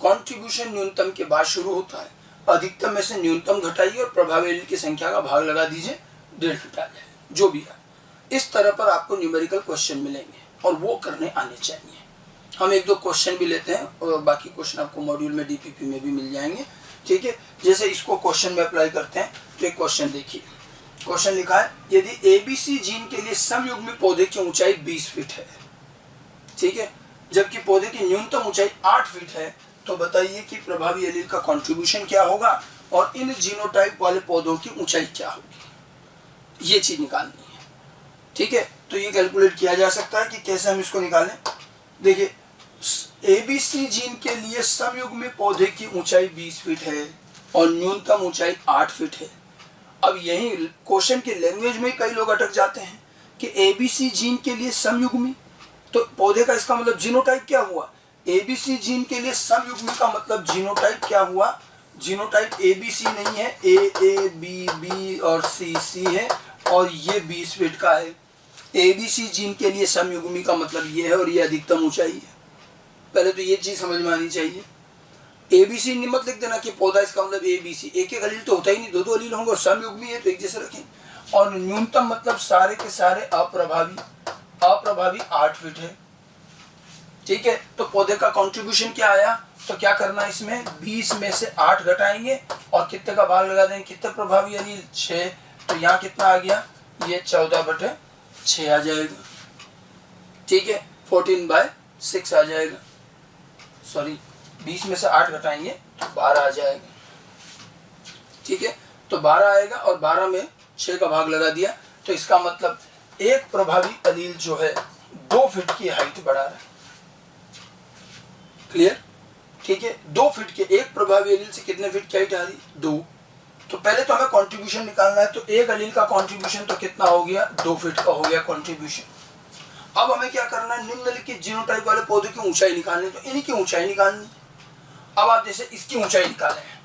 कंट्रीब्यूशन न्यूनतम के बाद शुरू होता है, अधिकतम में से न्यूनतम घटाइए और प्रभावी एलील की संख्या का भाग लगा दीजिए, 1.5 फीट आ जाए जो भी है। इस तरह पर आपको न्यूमेरिकल क्वेश्चन मिलेंगे और वो करने आने चाहिए। हम 1-2 क्वेश्चन भी लेते हैं और बाकी क्वेश्चन आपको मॉड्यूल में डीपीपी में भी मिल जाएंगे। ठीक है, जैसे इसको क्वेश्चन में अप्लाई करते हैं तो एक क्वेश्चन देखिए। क्वेश्चन लिखा है, यदि एबीसी जीन के लिए समयुग्मी पौधे की ऊंचाई 20 फीट है, ठीक है, जबकि पौधे की न्यूनतम ऊंचाई 8 फीट है, तो बताइए कि प्रभावी एलील का कंट्रीब्यूशन क्या होगा और इन जीनोटाइप वाले पौधों की ऊंचाई क्या होगी। ये चीज निकालनी है। ठीक है, तो ये कैलकुलेट किया जा सकता है कि कैसे हम इसको निकालें। देखिए, एबीसी जीन के लिए समयुग्मी पौधे की ऊंचाई 20 फीट है और न्यूनतम ऊंचाई 8 फीट है। अब यही क्वेश्चन के लैंग्वेज में कई लोग अटक जाते हैं कि एबीसी जीन के लिए समयुग्मी, तो पौधे का इसका मतलब जीनोटाइप क्या हुआ। एबीसी जीन के लिए समयुग्मी का मतलब जीनोटाइप क्या हुआ, जीनोटाइप एबीसी नहीं है, ए बी बी और सी सी है और ये 20 फीट का है। एबीसी जीन के लिए समयुग्मी का मतलब ये है और ये अधिकतम ऊंचाई है। पहले तो ये चीज समझ में आनी चाहिए। एबीसी मत लिख देना कि पौधा, इसका मतलब एबीसी, एक एक अलील तो होता ही नहीं, 2-2 अलील होंगे और समयुग्मी है तो एक जैसे रखें। और न्यूनतम मतलब सारे के सारे अप्रभावी 8 फीट है। ठीक है, तो पौधे का कंट्रीब्यूशन क्या आया, तो क्या करना है इसमें, 20 में से 8 घटाएंगे और कितने का भाग लगा देंगे, कितने प्रभावी एलील 6, तो यहाँ कितना आ गया, ये 14/6 आ जाएगा। ठीक है, 14/6 आ जाएगा, सॉरी 20 में से 8 घटाएंगे तो 12 आ जाएगा। ठीक है, तो 12 आएगा और 12 में 6 का भाग लगा दिया, तो इसका मतलब एक प्रभावी एलील जो है 2 फीट की हाइट बढ़ा रहा है। क्लियर। ठीक है, 2 फीट के एक प्रभावी एलील से कितने फीट की हाइट आ रही, 2। तो पहले तो हमें कंट्रीब्यूशन निकालना है, तो एक एलील का कंट्रीब्यूशन तो कितना हो गया, 2 फीट का हो गया कंट्रीब्यूशन। अब हमें क्या करना है, निम्नलिखित जीनोटाइप वाले पौधे की ऊंचाई निकालनी, तो इन्हीं की ऊंचाई निकालनी। अब आप जैसे इसकी ऊंचाई निकाले हैं,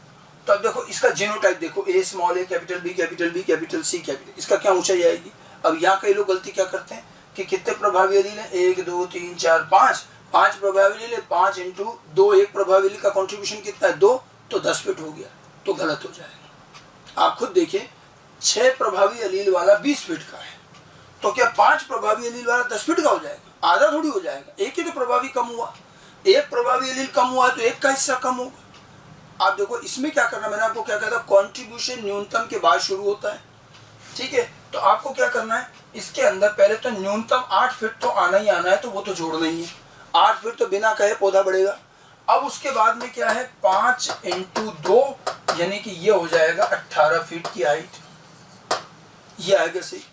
तो अब देखो इसका जीनोटाइप देखो, A small A capital B capital C capital, इसका क्या ऊंचाई आएगी। अब यहाँ कई लोग गलती क्या करते हैं कि कितने प्रभावी एलील है, 1 2 3 4 5, 5 प्रभावी एलील है, 5 इंटू 2, एक प्रभावी एलील का कॉन्ट्रीब्यूशन कितना है 2, तो 10 फिट हो गया, तो गलत हो जाएगा। आप खुद देखिए 6 प्रभावी एलील वाला 20 फिट का है, तो क्या 5 प्रभावी एलील वाला 10 फिट का हो जाएगा? आधा थोड़ी हो जाएगा, एक ही तो प्रभावी कम हुआ, एक प्रभावी एलील कम हुआ तो एक का हिस्सा कम होगा। आप देखो इसमें क्या करना, मैंने आपको क्या कहा था, कॉन्ट्रीब्यूशन न्यूनतम के बाद शुरू होता है, ठीक है। तो आपको क्या करना है, इसके अंदर पहले तो न्यूनतम 8 फीट तो आना ही आना है, तो वो तो जोड़ना ही है, 8 फीट तो बिना कहे पौधा बढ़ेगा। अब उसके बाद में क्या है, 5 इंटू 2 यानी कि ये हो जाएगा 18 फीट की हाइट। ये आएगा सही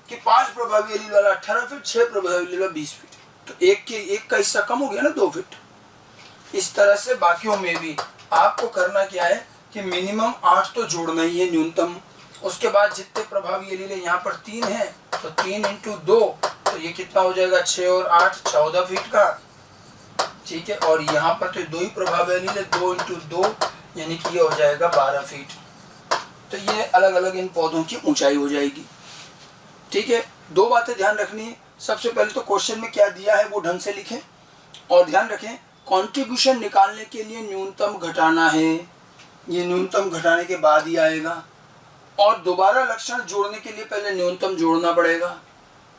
कि 5 प्रभावी एलील वाला 18 फीट, 6 प्रभावी एलील वाला 20 फीट, तो एक का हिस्सा कम हो गया ना 2 फीट। इस तरह से बाकियों में भी आपको करना क्या है कि मिनिमम 8 तो जोड़ना ही है न्यूनतम। उसके बाद जितने प्रभावी एलील है, यहाँ पर 3 है, तो 3 इंटू 2, तो ये कितना हो जाएगा, 6 और 8 14 फीट का, ठीक है। और यहाँ पर तो 2 ही प्रभावी एलील है, 2 इंटू 2 यानी कि ये हो जाएगा 12 फीट। तो ये अलग अलग इन पौधों की ऊंचाई हो जाएगी, ठीक है। 2 बातें ध्यान रखनी है, सबसे पहले तो क्वेश्चन में क्या दिया है वो ढंग से लिखें, और ध्यान रखें कंट्रीब्यूशन निकालने के लिए न्यूनतम घटाना है, ये न्यूनतम घटाने के बाद ही आएगा, और दोबारा लक्षण जोड़ने के लिए पहले न्यूनतम जोड़ना पड़ेगा,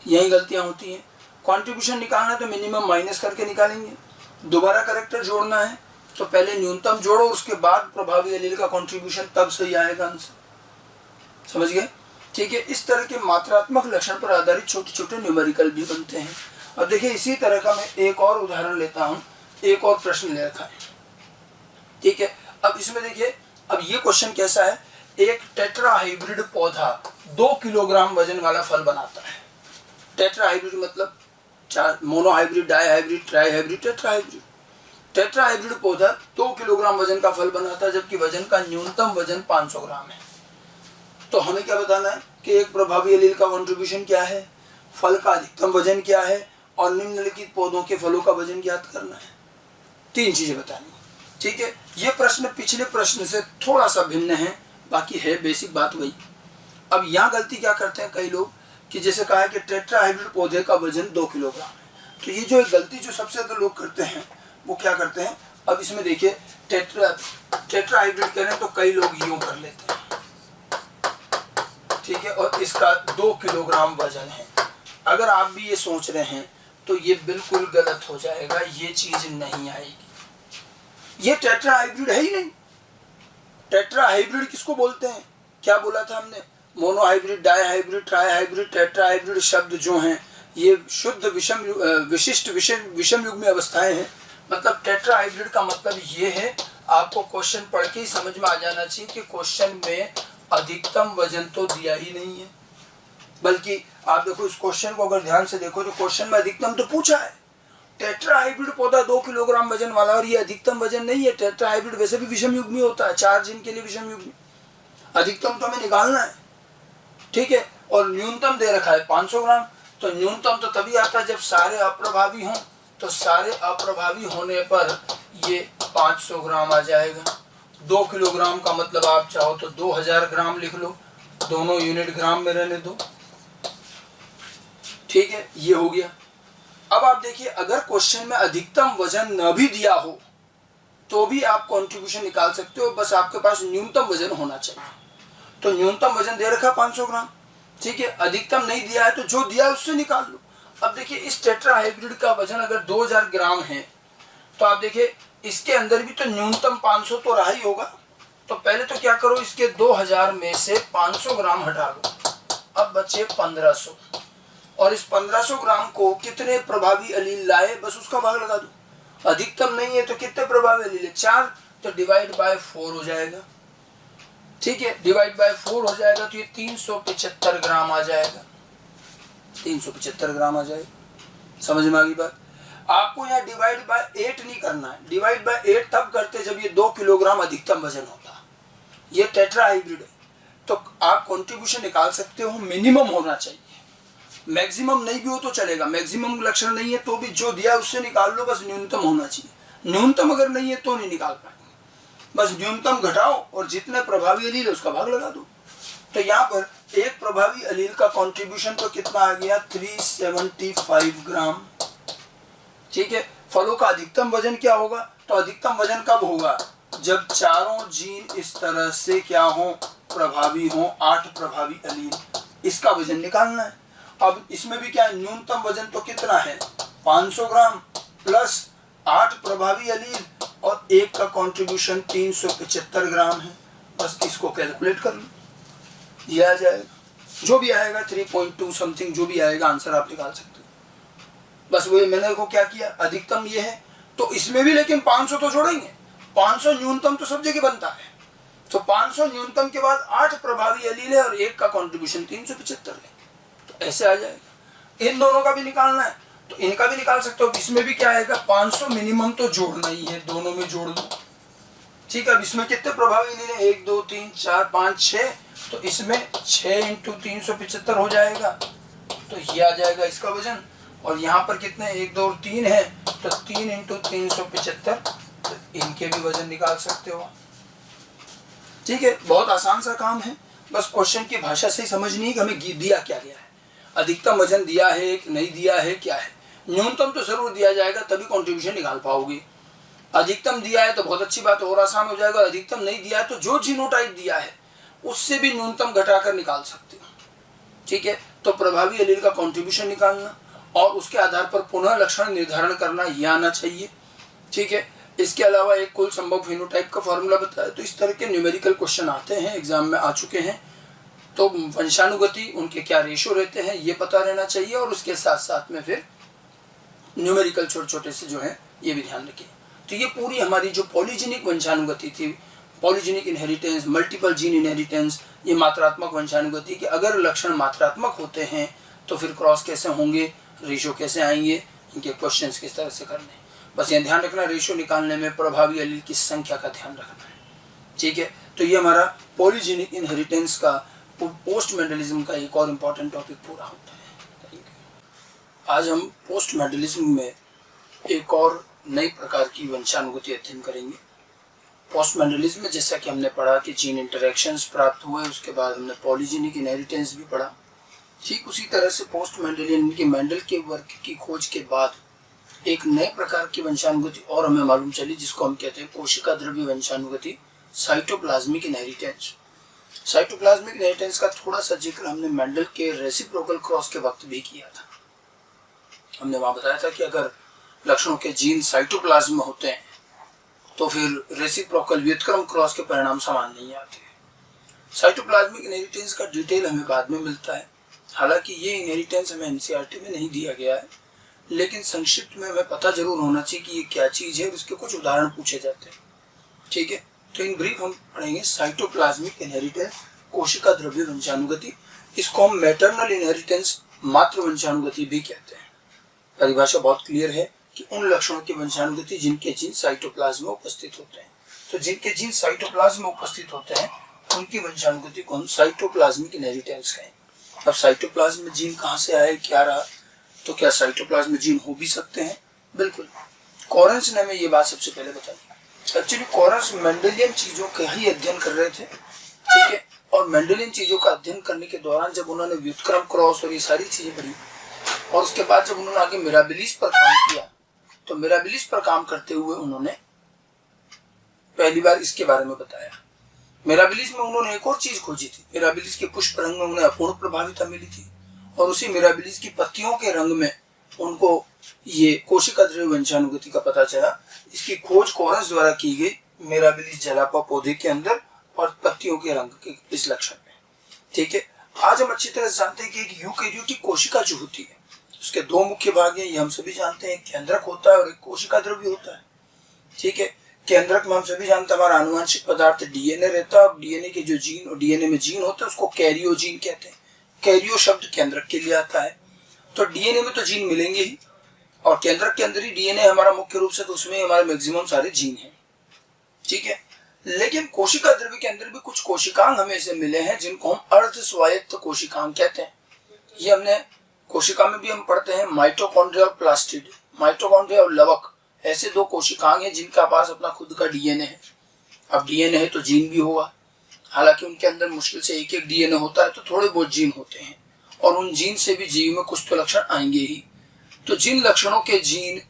यही गलतियां होती हैं। कंट्रीब्यूशन निकालना है तो मिनिमम माइनस करके निकालेंगे, दोबारा करेक्टर जोड़ना है तो पहले न्यूनतम जोड़ो, उसके बाद प्रभावी एलील का कंट्रीब्यूशन, तब सही आएगा आंसर। समझ गए, ठीक है। इस तरह के मात्रात्मक लक्षण पर आधारित छोटे छोटे न्यूमेरिकल भी बनते हैं। और देखिए इसी तरह का मैं एक और उदाहरण लेता हूँ, एक और प्रश्न ले रखा है, ठीक है। अब इसमें देखिए, अब ये क्वेश्चन कैसा है, एक टेट्रा हाइब्रिड पौधा 2 किलोग्राम वजन वाला फल बनाता है। टेट्रा हाइब्रिड मतलब 4, monohybrid, dihybrid, trihybrid, tetrahybrid. Tetrahybrid पौधा 2 किलोग्राम वजन का फल बनाता है, जबकि वजन का न्यूनतम वजन 500 ग्राम है। तो हमें क्या बताना है कि एक प्रभावी एलील का कंट्रीब्यूशन क्या है, फल का अधिकतम वजन क्या है, और निम्नलिखित पौधों के फलों का वजन ज्ञात करना है। 3 चीजें बतानी, ठीक है। ये प्रश्न पिछले प्रश्न से थोड़ा सा भिन्न है, बाकी है बेसिक बात वही। अब यहाँ गलती क्या करते हैं कई लोग, कि जैसे कहा है कि टेट्रा हाइब्रिड पौधे का वजन 2 किलोग्राम है, तो ये जो एक गलती जो सबसे ज्यादा लोग करते हैं वो क्या करते हैं, अब इसमें देखिए टेट्रा हाइब्रिड करें तो कई लोग यूं कर लेते हैं, ठीक है, और इसका 2 किलोग्राम वजन है। अगर आप भी ये सोच रहे हैं तो ये बिल्कुल गलत हो जाएगा, ये चीज नहीं आएगी। ये टेट्रा हाइब्रिड है ही नहीं। टेट्रा हाइब्रिड किसको बोलते हैं, क्या बोला था हमने, monohybrid, dihybrid, trihybrid, tetrahybrid शब्द जो हैं ये शुद्ध विशिष्ट विषम युग्मी अवस्थाएं हैं। मतलब टेट्रा हाइब्रिड का मतलब ये है, आपको क्वेश्चन पढ़ के ही समझ में आ जाना चाहिए कि क्वेश्चन में अधिकतम वजन तो दिया ही नहीं है, बल्कि आप देखो इस क्वेश्चन को अगर ध्यान से देखो तो क्वेश्चन में अधिकतम तो पूछा है। टेट्रा हाइब्रिड पौधा 2 किलोग्राम वजन वाला, और ये अधिकतम वजन नहीं है। टेट्रा हाइब्रिड वैसे भी विषम युग्मी होता है, 4 जीन के लिए विषम युग्मी, अधिकतम तो हमें निकालना है, ठीक है। और न्यूनतम दे रखा है 500 ग्राम, तो न्यूनतम तो तभी आता है जब सारे अप्रभावी हों, तो सारे अप्रभावी होने पर ये 500 ग्राम आ जाएगा। 2 किलोग्राम का मतलब आप चाहो तो 2000 ग्राम लिख लो, दोनों यूनिट ग्राम में रहने दो, ठीक है, ये हो गया। अब आप देखिए अगर क्वेश्चन में अधिकतम वजन न भी दिया हो तो भी आप कंट्रीब्यूशन निकाल सकते हो, बस आपके पास न्यूनतम वजन होना चाहिए। तो न्यूनतम वजन दे रखा 500 ग्राम, ठीक है, अधिकतम नहीं दिया है तो जो दिया है उससे निकाल लो। अब देखिए इस टेट्रा हाइब्रिड का वजन अगर 2000 ग्राम है तो आप देखिए इसके अंदर भी तो न्यूनतम 500 तो रहा ही होगा। तो पहले तो क्या करो, इसके 2000 में से 500 ग्राम हटा लो, अब बचे 1500, और इस 1500 ग्राम को कितने प्रभावी एलील लाए बस उसका भाग लगा दो। अधिकतम नहीं है तो कितने प्रभावी एलील है, 4, तो डिवाइड बाय 4 हो जाएगा, ठीक है, डिवाइड बाय 4 हो जाएगा तो ये 375 ग्राम आ जाएगा, 375 ग्राम आ जाएगा। समझ में आ गई बात। आपको यहाँ डिवाइड बाय 8 नहीं करना है, डिवाइड बाय 8 तब करते जब ये 2 किलोग्राम अधिकतम वजन होता। ये टेट्रा हाइब्रिड है तो आप कंट्रीब्यूशन निकाल सकते हो, मिनिमम होना चाहिए, मैक्सिमम नहीं भी हो तो चलेगा, मैक्सिमम लक्षण नहीं है तो भी जो दिया उससे निकाल लो, बस न्यूनतम होना चाहिए। न्यूनतम अगर नहीं है तो नहीं निकाल पाएंगे, बस न्यूनतम घटाओ और जितने प्रभावी एलील है उसका भाग लगा दो। तो यहाँ पर एक प्रभावी एलील का कंट्रीब्यूशन तो कितना आ गया, 375 ग्राम, ठीक है। फलों का अधिकतम वजन क्या होगा? तो अधिकतम वजन कब होगा? जब चारों जीन इस तरह से क्या हो, प्रभावी हो, 8 प्रभावी एलील, इसका वजन निकालना है। अब इसमें भी क्या है, न्यूनतम वजन तो कितना है, 500 ग्राम प्लस 8 प्रभावी एलील और एक का कंट्रीब्यूशन 375 ग्राम है। बस इसको कैलकुलेट कर लो, ये आ जाएगा, जो भी आएगा 3.2 समथिंग, जो भी आएगा आंसर आप निकाल सकते हो। बस वही मैंने को क्या किया, अधिकतम ये है तो इसमें भी लेकिन 500 तो जोड़ेंगे, 500 न्यूनतम तो सब जगह बनता है, तो 500 न्यूनतम के बाद 8 प्रभावी एलील है और एक का कंट्रीब्यूशन 375 है, तो ऐसे आ जाएगा। इन दोनों का भी निकालना है तो इनका भी निकाल सकते हो। इसमें भी क्या आएगा, 500 मिनिमम तो जोड़ना ही है, दोनों में जोड़ दो, ठीक है। अब इसमें कितने प्रभावी एलील है, 1 2 3 4 5 6, तो इसमें 6 × 375 हो जाएगा, तो ये आ जाएगा इसका वजन। और यहाँ पर कितने, 1 2 और 3 है, तो 3 × 375, तो इनके भी वजन निकाल सकते हो, ठीक है। बहुत आसान सा काम है, बस क्वेश्चन की भाषा से ही समझनी है कि हमें दिया क्या गया है, अधिकतम वजन दिया है कि नहीं दिया है, क्या है। न्यूनतम तो जरूर दिया जाएगा तभी कंट्रीब्यूशन निकाल पाओगे। अधिकतम दिया है तो बहुत अच्छी बात, और आसान हो जाएगा। अधिकतम नहीं दिया है तो जो जीनोटाइप दिया है उससे भी न्यूनतम घटाकर निकाल सकते हो, ठीक है। तो प्रभावी एलील का कंट्रीब्यूशन निकालना और उसके आधार पर पुनः लक्षण निर्धारण करना, यह आना चाहिए, ठीक है। इसके अलावा एक कुल संभव फिनोटाइप का फॉर्मूला बताया। तो इस तरह के न्यूमेरिकल क्वेश्चन आते हैं, एग्जाम में आ चुके हैं। तो वंशानुगति, उनके क्या रेशो रहते हैं ये पता रहना चाहिए, और उसके साथ साथ में फिर न्यूमेरिकल छोटे छोटे से जो है ये भी ध्यान रखें। तो ये पूरी हमारी जो पॉलीजेनिक वंशानुगति थी, polygenic inheritance, multiple gene inheritance, ये मात्रात्मक वंशानुगति कि अगर लक्षण मात्रात्मक होते हैं तो फिर क्रॉस कैसे होंगे, रेशो कैसे आएंगे, इनके क्वेश्चंस किस तरह से करने। बस ये ध्यान रखना, रेशो निकालने में प्रभावी एलील की संख्या का ध्यान रखना है, ठीक है। तो ये हमारा पॉलीजेनिक इनहेरिटेंस का, पोस्ट मेंडलिज्म का एक और इम्पॉर्टेंट टॉपिक पूरा होता है। Thank you. आज हम पोस्ट मेंडलिज्म में एक और नई प्रकार की वंशानुगति अध्ययन करेंगे। पोस्ट मेंडलिज्म में जैसा कि हमने पढ़ा कि जीन इंटरेक्शंस प्राप्त हुए, उसके बाद हमने पॉलीजेनिक इनहेरिटेंस भी पढ़ा, ठीक उसी तरह से पोस्ट मेंडलियन के मेंडल के वर्क की खोज के बाद एक नए प्रकार की वंशानुगति और हमें मालूम चली, जिसको हम कहते हैं कोशिका द्रव्य वंशानुगति, साइटोप्लाज्मिक इनहेरिटेंस। साइटोप्लाज्मिक इनहेरिटेंस का थोड़ा सा जिक्र हमने मेंडल के रेसिप्रोकल क्रॉस के वक्त भी किया था। हमने वहां बताया था कि अगर लक्षणों के जीन साइटोप्लाज्म में होते हैं तो फिर रेसिप्रोकल व्युत्क्रम क्रॉस के परिणाम समान नहीं आते। साइटोप्लाज्मिक इनहेरिटेंस का डिटेल हमें बाद में मिलता है, हालांकि ये इनहेरिटेंस हमें एनसीईआरटी में नहीं दिया गया है, लेकिन संक्षिप्त में हमें पता जरूर होना चाहिए कि ये क्या चीज है, उसके कुछ उदाहरण पूछे जाते हैं, ठीक है। तो इन ब्रीफ हम पढ़ेंगे साइटोप्लाज्मिक इनहेरिटेंस, कोशिका द्रव्य वंशानुगति। इसको हम मैटरनल इनहेरिटेंस, मातृ वंशानुगति भी कहते हैं। परिभाषा बहुत क्लियर है कि उन लक्षणों की वंशानुगति जिनके जीन साइटोप्लाज्म में उपस्थित होते हैं। तो जिनके जीन साइटोप्लाज्म में उपस्थित होते हैं उनकी वंशानुगति को हम साइटोप्लाज्मिक इनहेरिटेंस कहें। अब साइटोप्लाज्म में जीन कहाँ से आए, क्या रहा, तो क्या साइटोप्लाज्म में जीन हो भी सकते हैं? बिल्कुल। कॉरेंस ने हमें ये बात सबसे पहले बताई। एक्चुअली कॉरेंस मेंडेलियन चीजों का ही अध्ययन कर रहे थे, ठीक है। और मेंडेलियन चीजों का अध्ययन करने के दौरान जब उन्होंने व्युत्क्रम क्रॉस और ये सारी चीजें पढ़ी, और उसके बाद जब उन्होंने आगे मिराबिलिस पर काम किया, तो मिराबिलिस पर काम करते हुए उन्होंने पहली बार इसके बारे में बताया। मिराबिलिस में उन्होंने एक और चीज खोजी थी। मिराबिलिस के पुष्प रंग में उन्हें अपूर्ण प्रभाविता मिली थी, और उसी मिराबिलिस की पत्तियों के रंग में उनको ये कोशिका द्रव्य वंशानुगति का पता चला। इसकी खोज कॉरेंस द्वारा की गई मिराबिलिस जलापा पौधे के अंदर और पत्तियों के रंग के इस लक्षण में, ठीक है। आज हम अच्छी तरह से जानते हैं कि एक यूकेरियोटिक कोशिका जो होती है उसके दो मुख्य भाग हैं, ये हम सभी जानते हैं। केंद्रक होता है और एक कोशिका द्रव्य होता है, ठीक है। केंद्रक में हम सभी जानते हैं हमारा आनुवंशिक पदार्थ डीएनए रहता है, और डीएनए के जो जीन और डीएनए में जीन होते हैं उसको कैरियो जीन कहते हैं। कैरियो शब्द केंद्रक के लिए आता है। तो डीएनए में तो जीन मिलेंगे ही, और केंद्रक के अंदर ही डीएनए हमारा मुख्य रूप से, तो उसमें हमारे मैक्सिमम सारे जीन हैं, ठीक है। लेकिन कोशिका द्रव्य के अंदर भी कुछ कोशिकांग हमें ऐसे मिले हैं जिनको हम अर्ध स्वायत्त कोशिकांग कहते हैं। ये हमने कोशिका में भी हम पढ़ते हैं, माइटोकॉन्ड्रिया और प्लास्टिड, माइटोकॉन्ड्रिया और लवक, ऐसे दो कोशिकांग हैं जिनका पास अपना खुद का डीएनए है। अब डीएनए है तो जीन भी होगा, हालांकि उनके अंदर मुश्किल से एक एक डीएनए होता है, तो थोड़े बहुत जीन होते हैं, और उन जीन से भी जीव में कुछ तो लक्षण आएंगे ही। तो जिन लक्षणों के जीन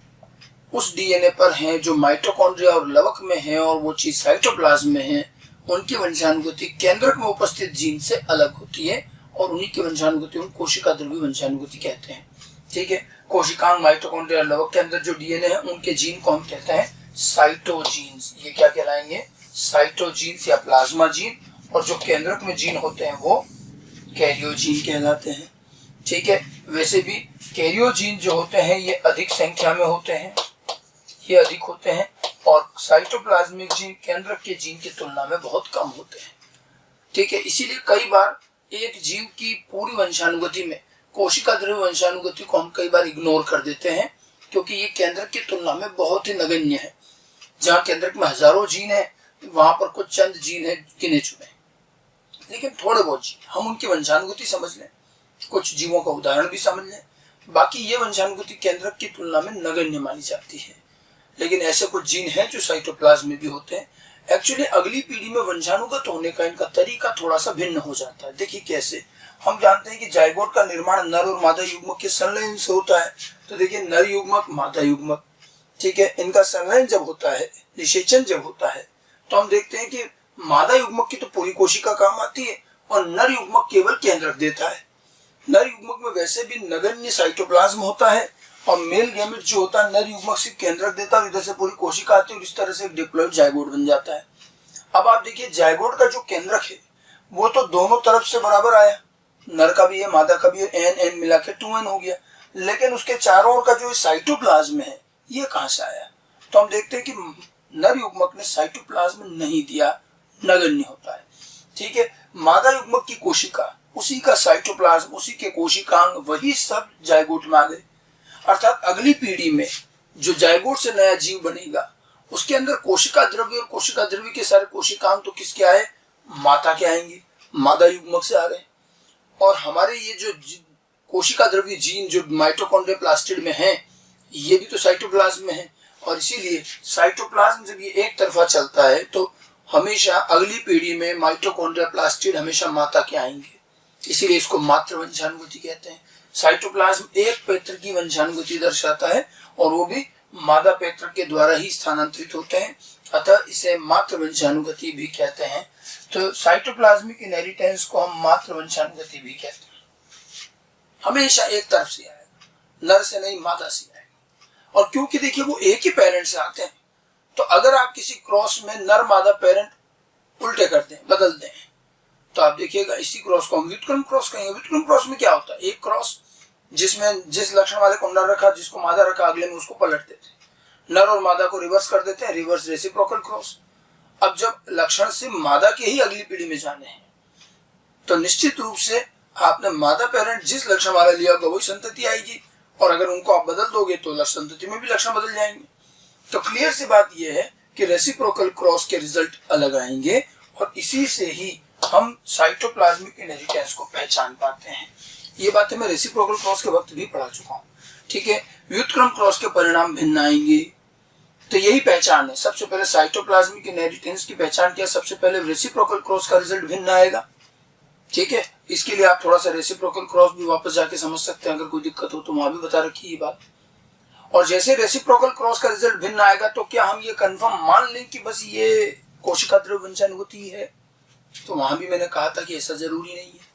उस डीएनए पर हैं जो माइटोकॉन्ड्रिया और लवक में है और वो चीज साइटोप्लाज्म में है, उनकी वंशानुगति केंद्रक में उपस्थित जीन से अलग होती है और उन्हीं की वंशानुगति हम कोशिका द्रव्य वंशानुगति कहते हैं। ठीक है, कोशिकांग माइटोकॉन्ड्रिया लवक के अंदर जो डीएनए है उनके जीन को हम कहते हैं साइटोजीन्स। ये क्या कहलाएंगे? साइटोजीन्स या प्लाज्मा जीन। और जो केंद्रक में जीन होते हैं वो कैरियोजीन कहलाते हैं। ठीक है, वैसे भी कैरियोजीन जो होते हैं ये अधिक संख्या में होते हैं, ये अधिक होते हैं, और साइटोप्लाज्मिक जीन केंद्रक के जीन की तुलना में बहुत कम होते हैं। ठीक है, इसीलिए कई बार एक जीव की पूरी वंशानुगति में कोशिका द्रव्य वंशानुगति को हम कई बार इग्नोर कर देते हैं, क्योंकि ये केंद्रक की तुलना में बहुत ही नगण्य है। जहाँ केंद्रक में हजारों जीन है, वहां पर कुछ चंद जीन है गिने चुने, लेकिन थोड़े बहुत जीन, हम उनकी वंशानुगति समझ लें, कुछ जीवों का उदाहरण भी समझ लें, बाकी ये वंशानुगति केंद्रक की तुलना में नगण्य मानी जाती है। लेकिन ऐसे कुछ जीन हैं जो साइटोप्लाज्म में भी होते हैं। एक्चुअली अगली पीढ़ी में वंशानुगत होने का इनका तरीका थोड़ा सा भिन्न हो जाता है। देखिए कैसे, हम जानते हैं कि जाइगोट का निर्माण नर और मादा युग्मक के संलयन से होता है। तो देखिए, नर युग्मक मादा युग्मक, ठीक है, इनका संलयन जब होता है, निषेचन जब होता है, तो हम देखते हैं कि मादा युग्मक की तो पूरी कोशिका काम आती है और नर युग्मक केवल केंद्रक देता है। नर युग्मक में वैसे भी नगण्य साइटोप्लाज्म होता है और मेल गैमेट जो होता है नर युग्मक से केंद्रक देता है, इधर से पूरी कोशिका आती है और इस तरह से एक डिप्लॉइड जाइगोट बन जाता है। अब आप देखिए, जाइगोट का जो केंद्रक है वो तो दोनों तरफ से बराबर आया, नर का भी है मादा का भी है, एन एन मिला के 2n हो गया, लेकिन उसके चारों ओर का जो साइटोप्लाज्म है ये कहां से आया? तो हम देखते हैं कि नर युग्मक ने साइटोप्लाज्म नहीं दिया, नगण्य होता है। ठीक है, मादा युग्मक की कोशिका, उसी का साइटोप्लाज्म, उसी के कोशिकांग, वही सब जाइगोट में आ गए। अर्थात अगली पीढ़ी में जो जाइगोट से नया जीव बनेगा उसके अंदर कोशिका द्रव्य और कोशिका द्रव्य के सारे कोशिकांग तो किसके आए? माता के आएंगे, मादा युग्मक से आ गए। और हमारे ये जो कोशिका द्रव्य जीन जो माइटोकॉन्ड्रिया प्लास्टिड में है, ये भी तो साइटोप्लाज्म में है। और इसीलिए साइटोप्लाज्म जब ये एक तरफा चलता है तो हमेशा अगली पीढ़ी में माइटोकॉन्ड्रिया प्लास्टिड हमेशा माता के आएंगे, इसीलिए इसको मातृ वंशानुगति कहते हैं। साइटोप्लाज्म एक पैतृ की वंशानुगति दर्शाता है और वो भी मादा पैतृ के द्वारा ही स्थानांतरित होते हैं, अतः इसे मातृ वंशानुगति भी कहते हैं। तो साइटोप्लाज्मिक इनहेरिटेंस को हम मातृ वंशानुगति भी कहते हैं। हमेशा एक तरफ से आएगा, नर से नहीं मादा से आएगा। और क्योंकि देखिए वो एक ही पेरेंट से आते हैं, तो अगर आप किसी क्रॉस में नर मादा पेरेंट उल्टे कर दें, बदल दें, तो आप देखिएगा इसी क्रॉस को हम व्युत्क्रम क्रॉस कहेंगे। व्युत्क्रम क्रॉस में क्या होता है? एक क्रॉस जिसमें जिस लक्षण वाले को नर रखा, जिसको मादा रखा, अगले में उसको पलट देते हैं, नर और मादा को रिवर्स कर देते हैं, रिवर्स रेसिप्रोकल क्रॉस। अब जब लक्षण से मादा के ही अगली पीढ़ी में जाने हैं तो निश्चित रूप से आपने मादा पेरेंट जिस लक्षण वाला लिया होगा वही संतति आएगी, और अगर उनको आप बदल दोगे तो संतति में भी लक्षण बदल जाएंगे। तो क्लियर सी बात यह है कि रेसिप्रोकल क्रॉस के रिजल्ट अलग आएंगे और इसी से ही हम साइटोप्लाज्मिक इनहेरिटेंस को पहचान पाते हैं। ये बातें मैं रेसिप्रोकल क्रॉस के वक्त भी पढ़ा चुका हूँ। ठीक है, व्युत्क्रम क्रॉस के परिणाम भिन्न आएंगे, तो यही पहचान है। सबसे पहले साइटोप्लाज्मिक इनहेरिटेंस की पहचान किया, सबसे पहले रेसिप्रोकल क्रॉस का रिजल्ट भिन्न आएगा। ठीक है, इसके लिए आप थोड़ा सा रेसिप्रोकल क्रॉस भी वापस जाके समझ सकते हैं, अगर कोई दिक्कत हो तो वहां भी बता रखी ये बात। और जैसे रेसिप्रोकल क्रॉस का रिजल्ट भिन्न आएगा तो क्या हम ये कंफर्म मान लें कि बस ये कोशिका द्रव्य वंशानुगति है? तो वहां भी मैंने कहा था कि ऐसा जरूरी नहीं है।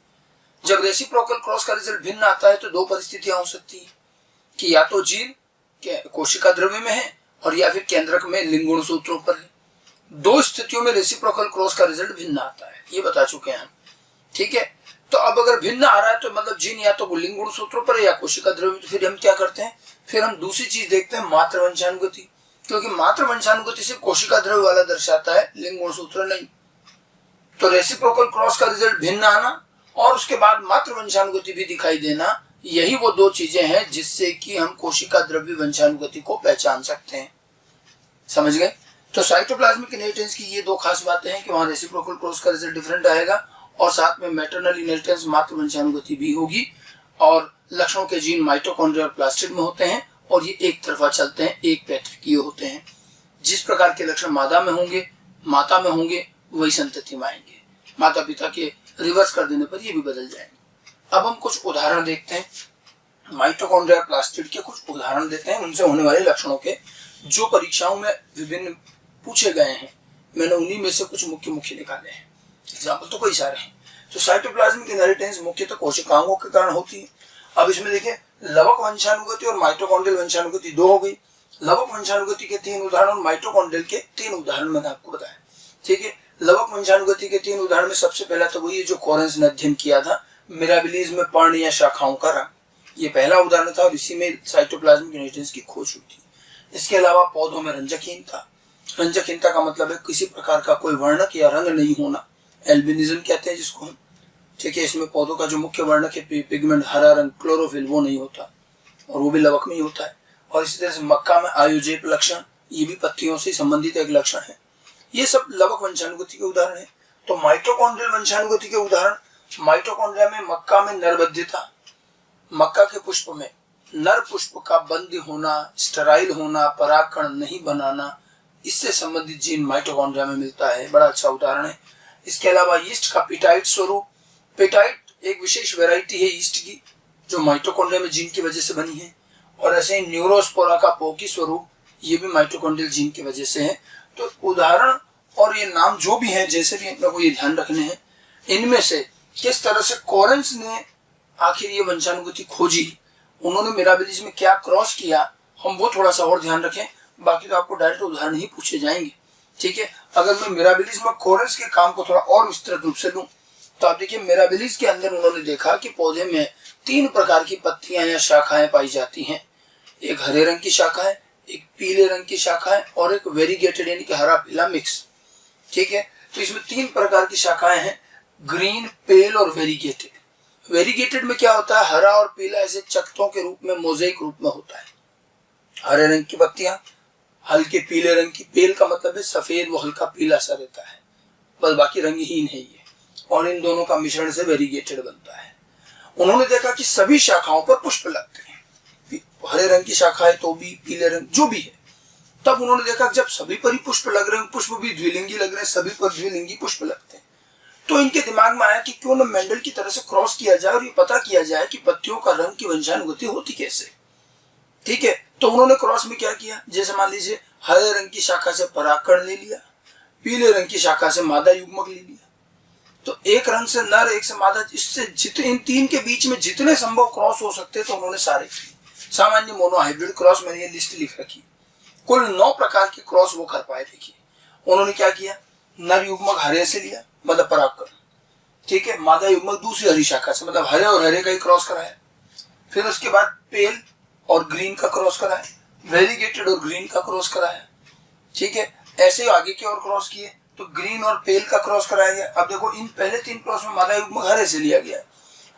जब रेसिप्रोकल क्रॉस का रिजल्ट भिन्न आता है तो दो परिस्थितियां हो सकती है कि या तो जीन कोशिका द्रव्य में है और या फिर केंद्रक में लिंग गुणसूत्रों पर है। दो स्थितियों में रेसिप्रोकल क्रॉस का रिजल्ट भिन्न आता है, ये बता चुके हैं हम। ठीक है, तो अब अगर भिन्न आ रहा है तो मतलब जीन या तो लिंग गुणसूत्रों पर है या कोशिका द्रव्य, तो फिर हम क्या करते हैं? फिर हम दूसरी चीज देखते हैं, मातृ वंशानुगति, क्योंकि मातृ वंशानुगति से कोशिका द्रव्य वाला दर्शाता है, लिंग गुणसूत्र नहीं। तो रेसिप्रोकल क्रॉस का रिजल्ट भिन्न आना और उसके बाद मातृ वंशानुगति भी दिखाई देना, यही वो दो चीजें हैं जिससे कि हम कोशिका द्रव्य वंशानुगति को पहचान सकते हैं। समझ गए? तो साइटोप्लाज्मिक इनहेरिटेंस की ये दो खास बातें हैं कि वहां रेसिप्रोकल क्रॉस का रिजल्ट डिफरेंट आएगा और साथ में मैटरनल इनहेरिटेंस मातृ वंशानुगति भी होगी, और लक्षणों के जीन माइटोकॉन्ड्रिया और प्लास्टिड में होते हैं और ये एक तरफा चलते हैं, एक पैतृकीय होते हैं। जिस प्रकार के लक्षण मादा में होंगे, माता में होंगे, वही संतति में आएंगे। माता पिता के रिवर्स कर देने पर ये भी बदल जाएंगे। अब हम कुछ उदाहरण देखते हैं। माइटोकॉन्ड्रिया प्लास्टिड के कुछ उदाहरण देते हैं उनसे होने वाले लक्षणों के, जो परीक्षाओं में विभिन्न पूछे गए हैं। मैंने उन्हीं में से कुछ मुख्य निकाले हैं। एग्जाम्पल तो कई सारे हैं। तो साइटोप्लाज्मिक इनहेरिटेंस मुख्यतः कोशिकाओं के कारण होती है। अब इसमें देखिए, लवक वंशानुगति और माइटोकॉन्ड्रियल वंशानुगति दो हो गई। लवक वंशानुगति के 3 उदाहरण और माइटोकॉन्ड्रियल के 3 उदाहरण मैंने आपको बताया। ठीक है, लवक वंशानुगति के 3 उदाहरण में सबसे पहला तो वही है जो कोरेंस ने अध्ययन किया था, मिराबिलीज में पर्ण या शाखाओं का रंग। ये पहला उदाहरण था और इसी में साइटोप्लाज्मिक इनहेरिटेंस की खोज हुई थी। इसके अलावा पौधों में रंजकहीनता। रंजकहीनता का मतलब है किसी प्रकार का कोई वर्णक या रंग नहीं होना, एल्बिनिज्म कहते हैं जिसको हम। ठीक है, इसमें पौधों का जो मुख्य वर्णक है पिगमेंट हरा रंग क्लोरोफिल वो नहीं होता और वो भी लवक में ही होता है। और इसी तरह से मक्का में आयोजेप लक्षण, ये भी पत्तियों से संबंधित एक लक्षण है। ये सब लवक वंशानुगति के उदाहरण है। तो माइटोकॉन्ड्रियल वंशानुगति के उदाहरण, माइटोकॉन्ड्रिया में मक्का में नरबद्धता, मक्का के पुष्प में नर पुष्प का बंद होना, स्टेराइल होना, परागकण नहीं बनाना, इससे संबंधित जीन माइटोकॉन्ड्रिया में मिलता है। बड़ा अच्छा उदाहरण है। इसके अलावा यीस्ट का पिटाइट स्वरूप, पिटाइट एक विशेष वैरायटी है यीस्ट की जो माइटोकॉन्ड्रिया में जीन की वजह से बनी है। और ऐसे ही न्यूरोस्पोरा का पोकी स्वरूप, ये भी माइटोकॉन्ड्रियल जीन की वजह से है। तो उदाहरण और ये नाम जो भी हैं, जैसे भी अपने को ये ध्यान रखने हैं, इनमें से किस तरह से कोरेंस ने आखिर ये वंशानुगति खोजी, उन्होंने मिराबिलिस में क्या क्रॉस किया, हम वो थोड़ा सा और ध्यान रखें। बाकी तो आपको डायरेक्ट उदाहरण ही पूछे जाएंगे। ठीक है, अगर मैं मिराबिलिस में कोरेंस के काम को थोड़ा और विस्तृत रूप से लूं तो आप देखिए, मिराबिलिस के अंदर उन्होंने देखा कि पौधे में 3 प्रकार की पत्तियां या शाखाएं पाई जाती हैं। एक हरे रंग की शाखा है, एक पीले रंग की शाखा है और एक वेरीगेटेड यानी कि हरा पीला मिक्स। ठीक है, तो इसमें 3 प्रकार की शाखाएं हैं, ग्रीन, पेल और वेरीगेटेड। वेरीगेटेड में क्या होता है, हरा और पीला ऐसे चकत्तों के रूप में, मोज़ेक रूप में होता है। हरे रंग की पत्तियां, हल्के पीले रंग की, पेल का मतलब है सफेद, वो हल्का पीला सा रहता है, बस बाकी रंगहीन है ये। और इन दोनों का मिश्रण से वेरीगेटेड बनता है। उन्होंने देखा कि सभी शाखाओं पर पुष्प लगते हैं, हरे रंग की शाखा है तो भी, पीले रंग जो भी है। तब उन्होंने देखा जब सभी पर ही पुष्प लग रहे हैं, पुष्प भी द्विलिंगी लग रहे हैं, सभी पर द्विलिंगी पुष्प लगते हैं, तो इनके दिमाग में आया कि क्यों न मेंडल की तरह से क्रॉस किया जाए और ये पता किया जाए कि पत्तियों का रंग की वंशानुगति होती कैसे। ठीक है, तो उन्होंने क्रॉस में क्या किया, जैसे मान लीजिए हरे रंग की शाखा से परागकण ले लिया, पीले रंग की शाखा से मादा युग्मक ले लिया, तो एक रंग से नर, एक से मादा, इससे जितने इन 3 के बीच में जितने संभव क्रॉस हो सकते तो उन्होंने सारे किए। सामान्य मोनोहाइब्रिड क्रॉस, मैंने ये लिस्ट लिख रखी, कुल 9 प्रकार के क्रॉस वो कर पाए। देखिए उन्होंने क्या किया, नर युग्मक हरे से लिया, मतलब परागकण। ठीक है, मादा युग्मक दूसरी हरी शाखा से, मतलब हरे और हरे का ही क्रॉस कराया। फिर उसके बाद पेल और ग्रीन का क्रॉस कराया, वेरीगेटेड और ग्रीन का क्रॉस कराया। ठीक है, ऐसे आगे के और क्रॉस किए तो ग्रीन और पेल का क्रॉस कराया गया। अब देखो, इन पहले 3 क्रॉस में मादा युग्मक हरे से लिया गया,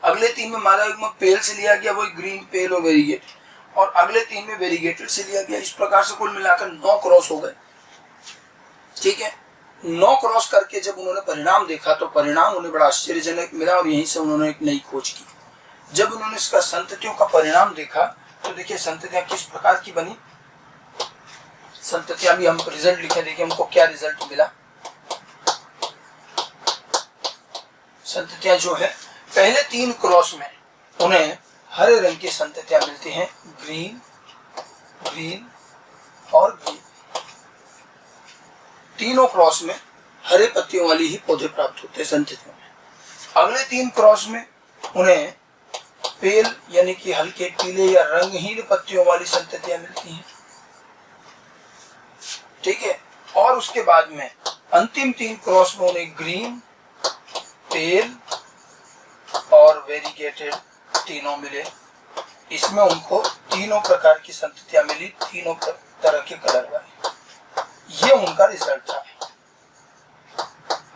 अगले 3 में मादा युग्मक पेल से लिया गया, वही ग्रीन, पेल और वेरीगेटेड, और अगले 3 में वेरीगेटेड से लिया गया। इस प्रकार से कुल मिलाकर 9 क्रॉस हो गए। ठीक है, 9 क्रॉस करके जब उन्होंने परिणाम देखा तो परिणाम उन्हें बड़ा आश्चर्यजनक मिला और यहीं से उन्होंने एक नई खोज की। जब उन्होंने इसका संततियों का परिणाम देखा तो देखिए संततियां किस प्रकार की बनी। संततियां भी हम रिजल्ट लिखे, देखिए हमको क्या रिजल्ट मिला। संततियां जो है, पहले 3 क्रॉस में उन्हें हरे रंग की संततियां मिलती हैं, ग्रीन, ग्रीन और ग्रीन। तीनों क्रॉस में हरे पत्तियों वाली ही पौधे प्राप्त होते हैं संततियों में। अगले 3 क्रॉस में उन्हें पेल यानी कि हल्के पीले या रंगहीन पत्तियों वाली संततियां मिलती हैं। ठीक है, और उसके बाद में अंतिम 3 क्रॉस में उन्हें ग्रीन, पेल और वेरीगेटेड तीनों मिले। इसमें उनको तीनों प्रकार की संततियां मिली, तीनों तरह के कलर वाली। ये उनका रिजल्ट था।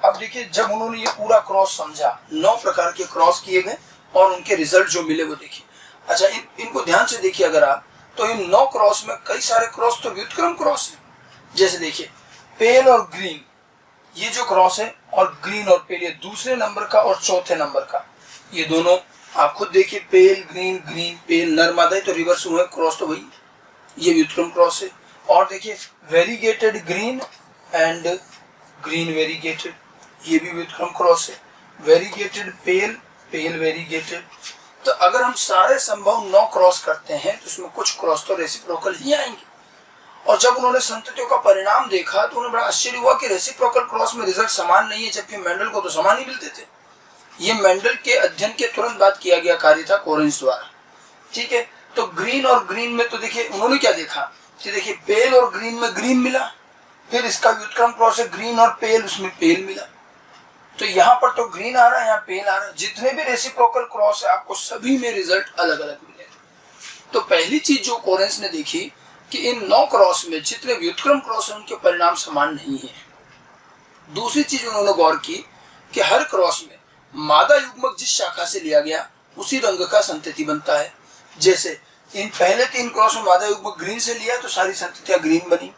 अब देखिए, जब उन्होंने ये पूरा क्रॉस समझा, 9 प्रकार के क्रॉस किए गए और उनके रिजल्ट जो मिले वो देखिए। अच्छा, इनको ध्यान से देखिए अगर आप, तो इन 9 क्रॉस में कई सारे क्रॉस तो व्युत्क्रम क्रॉस है। जैसे देखिए, पेल और ग्रीन ये जो क्रॉस है, और ग्रीन और पेल ये दूसरे नंबर का और चौथे नंबर का, ये दोनों आप खुद देखिए, पेल ग्रीन, ग्रीन पेल, नर मादा, तो रिवर्स हुए क्रॉस तो वही, ये व्युत्क्रम क्रॉस है। और देखिए variegated green and green variegated, ये भी व्युत्क्रम क्रॉस है। वेरीगेटेड पेल, पेल वेरीगेटेड। तो अगर हम सारे संभव 9 क्रॉस करते हैं तो उसमें कुछ क्रॉस तो रेसिप्रोकल ही आएंगे। और जब उन्होंने संततियों का परिणाम देखा तो उन्हें बड़ा आश्चर्य हुआ कि रेसिप्रोकल क्रॉस में रिजल्ट समान नहीं है, जबकि मेंडल को तो समान ही मिलते थे। ये मेंडल के अध्ययन के तुरंत बाद किया गया कार्य था कोरेंस द्वारा। ठीक है, तो ग्रीन और ग्रीन में तो देखिए उन्होंने क्या देखा कि देखिए पेल और ग्रीन में ग्रीन मिला, फिर इसका व्युत्क्रम क्रॉस है ग्रीन और पेल, उसमें पेल मिला। तो यहाँ पर तो ग्रीन आ रहा है, यहाँ पेल आ रहा है। जितने भी रेसिप्रोकल क्रॉस है आपको सभी में रिजल्ट अलग अलग मिलेगा। तो पहली चीज जो कोरेंस ने देखी कि इन 9 क्रॉस में जितने व्युत्क्रम क्रॉस है उनके परिणाम समान नहीं है। दूसरी चीज उन्होंने गौर की कि हर क्रॉस में मादा युग्मक जिस शाखा से लिया गया उसी रंग का संतति बनता है। जैसे इन पहले 3 क्रॉस में मादा युग्मक ग्रीन से लिया तो सारी संततियां ग्रीन बनी,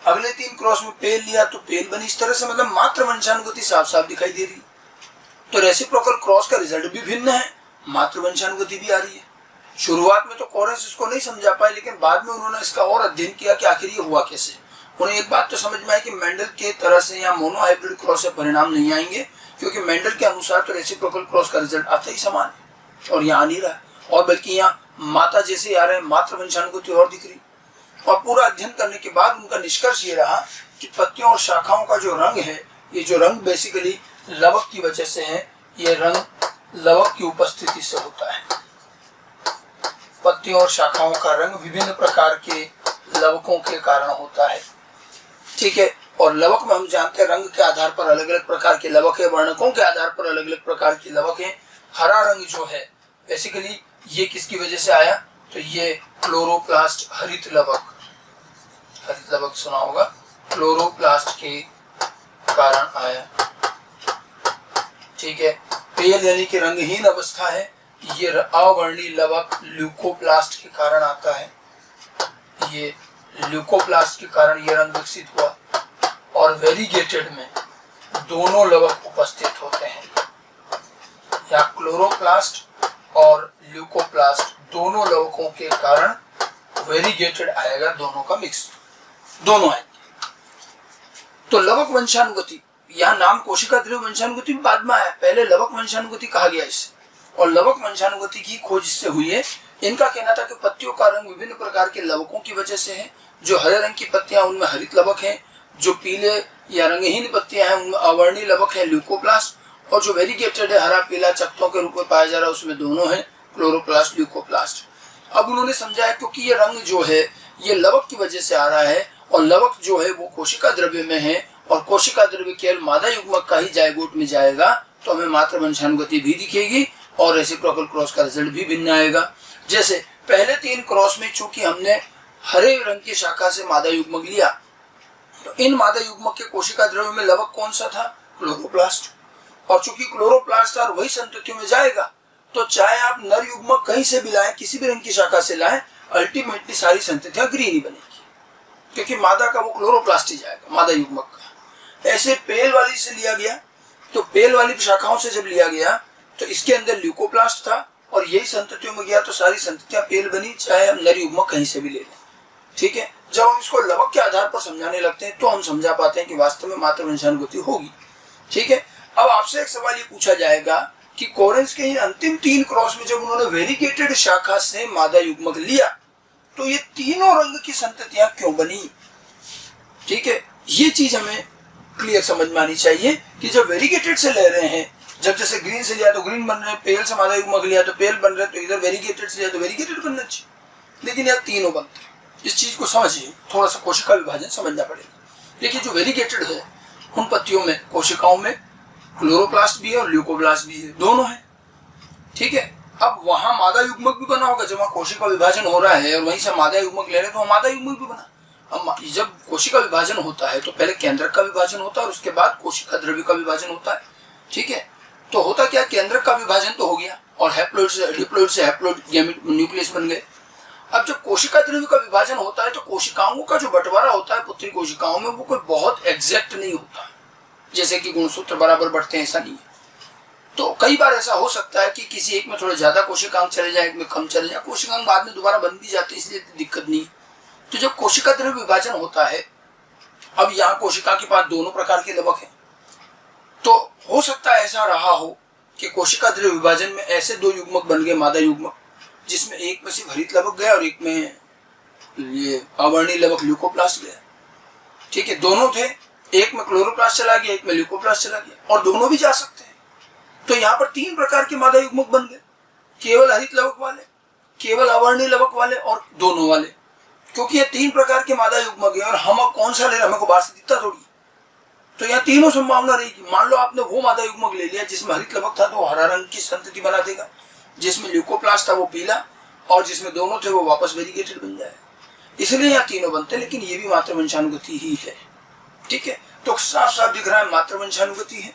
अगले 3 क्रॉस में पेल लिया तो पेल बनी। इस तरह से मतलब मात्र वंशानुगति साफ साफ दिखाई दे रही। तो रेसिप्रोकल क्रॉस का रिजल्ट भी भिन्न है, मात्र वंशानुगति भी आ रही है। शुरुआत में तो कोरेंस इसको नहीं समझा पाए, लेकिन बाद में उन्होंने इसका और अध्ययन किया कि आखिर ये हुआ कैसे। उन्हें एक बात तो समझ में आई कि मेंडल के तरह से या मोनोहाइब्रिड क्रॉस से परिणाम नहीं आएंगे, क्योंकि मेंडल के अनुसार तो रेसिप्रोकल क्रॉस का रिजल्ट आता ही समान है और यहाँ आ नहीं रहा है, और बल्कि यहाँ माता जैसे आ रहे हैं, मात्र वंशानुगति और दिख रही। और पूरा अध्ययन करने के बाद उनका निष्कर्ष ये रहा कि पत्तियों और शाखाओं का जो रंग है, ये जो रंग बेसिकली लवक की वजह से है, ये रंग लवक की उपस्थिति से होता है। पत्तियों और शाखाओं का रंग विभिन्न प्रकार के लवकों के कारण होता है। ठीक है, और लवक में हम जानते हैं रंग के आधार पर अलग अलग प्रकार के लवक है, वर्णकों के आधार पर अलग अलग प्रकार के लवक है। हरा रंग जो है बेसिकली ये किसकी वजह से आया, तो ये क्लोरोप्लास्ट हरित लवक सुना होगा, क्लोरोप्लास्ट के कारण आया। ठीक है, पेल यानी कि रंगहीन अवस्था है, ये अवर्णीय लवक ल्यूकोप्लास्ट के कारण आता है। ये ल्यूकोप्लास्ट के कारण ये रंग विकसित हुआ। और वेरीगेटेड में दोनों लवक उपस्थित होते हैं, या क्लोरोप्लास्ट और ल्यूकोप्लास्ट दोनों लवकों के कारण वेरीगेटेड आएगा, दोनों का मिक्स दोनों आएंगे। तो लवक वंशानुगति, यहाँ नाम कोशिका द्रव्य वंशानुगति बाद में आया, पहले लवक वंशानुगति कहा गया इसे। और लवक वंशानुगति की खोज इससे हुई है। इनका कहना था कि पत्तियों का रंग विभिन्न प्रकार के लवकों की वजह से है। जो हरे रंग की पत्तियां उनमें हरित लवक है, जो पीले या रंगहीन पत्तियां हैं उनमें अवर्णीय लवक है ल्यूकोप्लास्ट, और जो वेरीगेटेड है हरा पीला चकत्तों के रूप में पाया जा रहा है उसमें दोनों है क्लोरोप्लास्ट ल्यूकोप्लास्ट। अब उन्होंने समझाया क्योंकि ये रंग जो है ये लवक की वजह से आ रहा है, और लवक जो है वो कोशिका द्रव्य में है, और कोशिका द्रव्य केवल मादा युग्मक का ही जायगोट में जाएगा, तो हमें मात्र वंशानुगति भी दिखेगी और रेसिप्रोकल क्रॉस का रिजल्ट भी भिन्न आएगा। जैसे पहले 3 क्रॉस में चूंकि हमने हरे रंग की शाखा से मादा युग्मक लिया, तो इन मादा युग्मक के कोशिका द्रव्य में लवक कौन सा था, क्लोरोप्लास्ट। और चूंकि क्लोरोप्लास्ट था और वही संततियों में जाएगा, तो चाहे आप नर युग्मक कहीं से भी लाएं, किसी भी रंग की शाखा से लाएं, अल्टीमेटली सारी संततियां ग्रीन ही बनेगी, क्योंकि मादा का वो क्लोरोप्लास्ट ही जाएगा, मादा युग्मक का। ऐसे पेल वाली से लिया गया, तो पेल वाली शाखाओं से जब लिया गया तो इसके अंदर ल्यूकोप्लास्ट था, और यही संततियों में गया तो सारी संततियां पेल बनी, चाहे हम नर युग्मक कहीं से भी ले लें। ठीक है, जब हम इसको लवक के आधार पर समझाने लगते हैं तो हम समझा पाते हैं कि वास्तव में मात्र वंशानुगति होगी। ठीक है, अब आपसे एक सवाल ये पूछा जाएगा कि कोरेंस के अंतिम 3 क्रॉस में जब उन्होंने वेरीगेटेड शाखा से मादा युग्मक लिया तो ये तीनों रंग की संततियां क्यों बनी। ठीक है, ये चीज हमें क्लियर समझ में आनी चाहिए कि जब वेरीगेटेड से ले रहे हैं, जब जैसे ग्रीन से लिया तो ग्रीन बन रहे, पेल से मादा युग्मक लिया तो पेल बन रहे, तो इधर वेरीगेटेड से लिया तो वेरीगेटेड बनना चाहिए, लेकिन यार तीनों बनते हैं। इस चीज को समझिए, थोड़ा सा कोशिका विभाजन समझना पड़ेगा। देखिए जो वेरीगेटेड है उन पत्तियों में, कोशिकाओं में क्लोरोप्लास्ट भी है और ल्यूकोप्लास्ट भी है, दोनों है। ठीक है, अब वहां मादा युग्मक भी बना होगा, जब वहां कोशिका विभाजन हो रहा है और वहीं से मादा युग्मक ले रहे तो मादा युग्मक भी बना। अब जब कोशिका विभाजन होता है तो पहले केंद्रक का विभाजन होता है और उसके बाद कोशिका द्रव्य का विभाजन होता है। ठीक है, तो होता क्या, केंद्रक का विभाजन तो हो गया और हैप्लॉइड से डिप्लॉइड से हैप्लॉइड गैमेट न्यूक्लियस बन गए। अब जब कोशिका द्रव्य का विभाजन होता है तो कोशिकाओं का जो बंटवारा होता है पुत्री कोशिकाओं में, वो कोई बहुत एग्जैक्ट नहीं होता, जैसे कि गुणसूत्र बराबर बढ़ते हैं ऐसा नहीं है। तो कई बार ऐसा हो सकता है कि किसी एक में थोड़ा ज्यादा कोशिकांग चले जाए, एक में कम चले जाए, कोशिकांग बाद में दोबारा बन भी जाते हैं, इसलिए दिक्कत नहीं। तो जब कोशिका द्रव्य विभाजन होता है, अब यहाँ कोशिका के पास दोनों प्रकार के लवक हैं, तो हो सकता है ऐसा रहा हो कि कोशिका द्रव्य विभाजन में ऐसे दो युग्मक बन गए, मादा युग्मक, जिसमें एक में सिर्फ हरित लवक गया और एक में ये अवर्णीय लवक ल्यूकोप्लास्ट गया। ठीक है, दोनों थे, एक में क्लोरोप्लास्ट चला गया, एक में ल्यूकोप्लास्ट चला गया, और दोनों भी जा सकते हैं। तो यहाँ पर 3 प्रकार के मादा युग्मक बन गए, केवल हरित लवक वाले, केवल अवर्णीय लवक वाले और दोनों वाले। क्योंकि ये 3 प्रकार के मादा युग्मक है और हम अब कौन सा ले रहे हैं, हमें को बाहर से दिखता थोड़ी। तो यहाँ तीनों संभावना रहेगी। मान लो आपने वो मादा युग्मक ले लिया जिसमें हरित लवक था तो हरा रंग की संतति बना देगा, जिसमें ल्यूकोप्लास्ट था वो पीला, और जिसमें दोनों थे वो वापस वेरिगेटेड बन जाएगा। इसलिए यहाँ तीनों बनते हैं, लेकिन ये भी मातृवंशानुगति ही है। ठीक है, तो साफ साफ दिख रहा है मातृवंशानुगति है।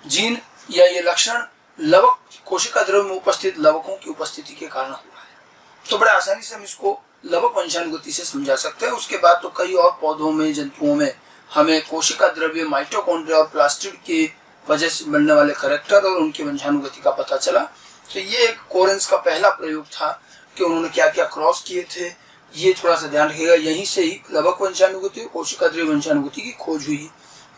जीन या ये लक्षण लवक कोशिका द्रव्य में उपस्थित लवकों की उपस्थिति के कारण हो रहा है। तो बड़े आसानी से हम इसको लवक वंशानुगति से समझा सकते हैं। उसके बाद तो कई और पौधों में, जंतुओं में हमें कोशिका द्रव्य, माइटोकॉन्ड्रिया और प्लास्टिड के वजह से बनने वाले करैक्टर और उनकी वंशानुगति का पता चला। तो ये एक कोरेंस का पहला प्रयोग था कि उन्होंने क्या क्या क्रॉस किए थे, ये थोड़ा सा ध्यान रखिएगा। यहीं से ही लवक वंशानुगति और कोशिका द्रव्य वंशानुगति की खोज हुई।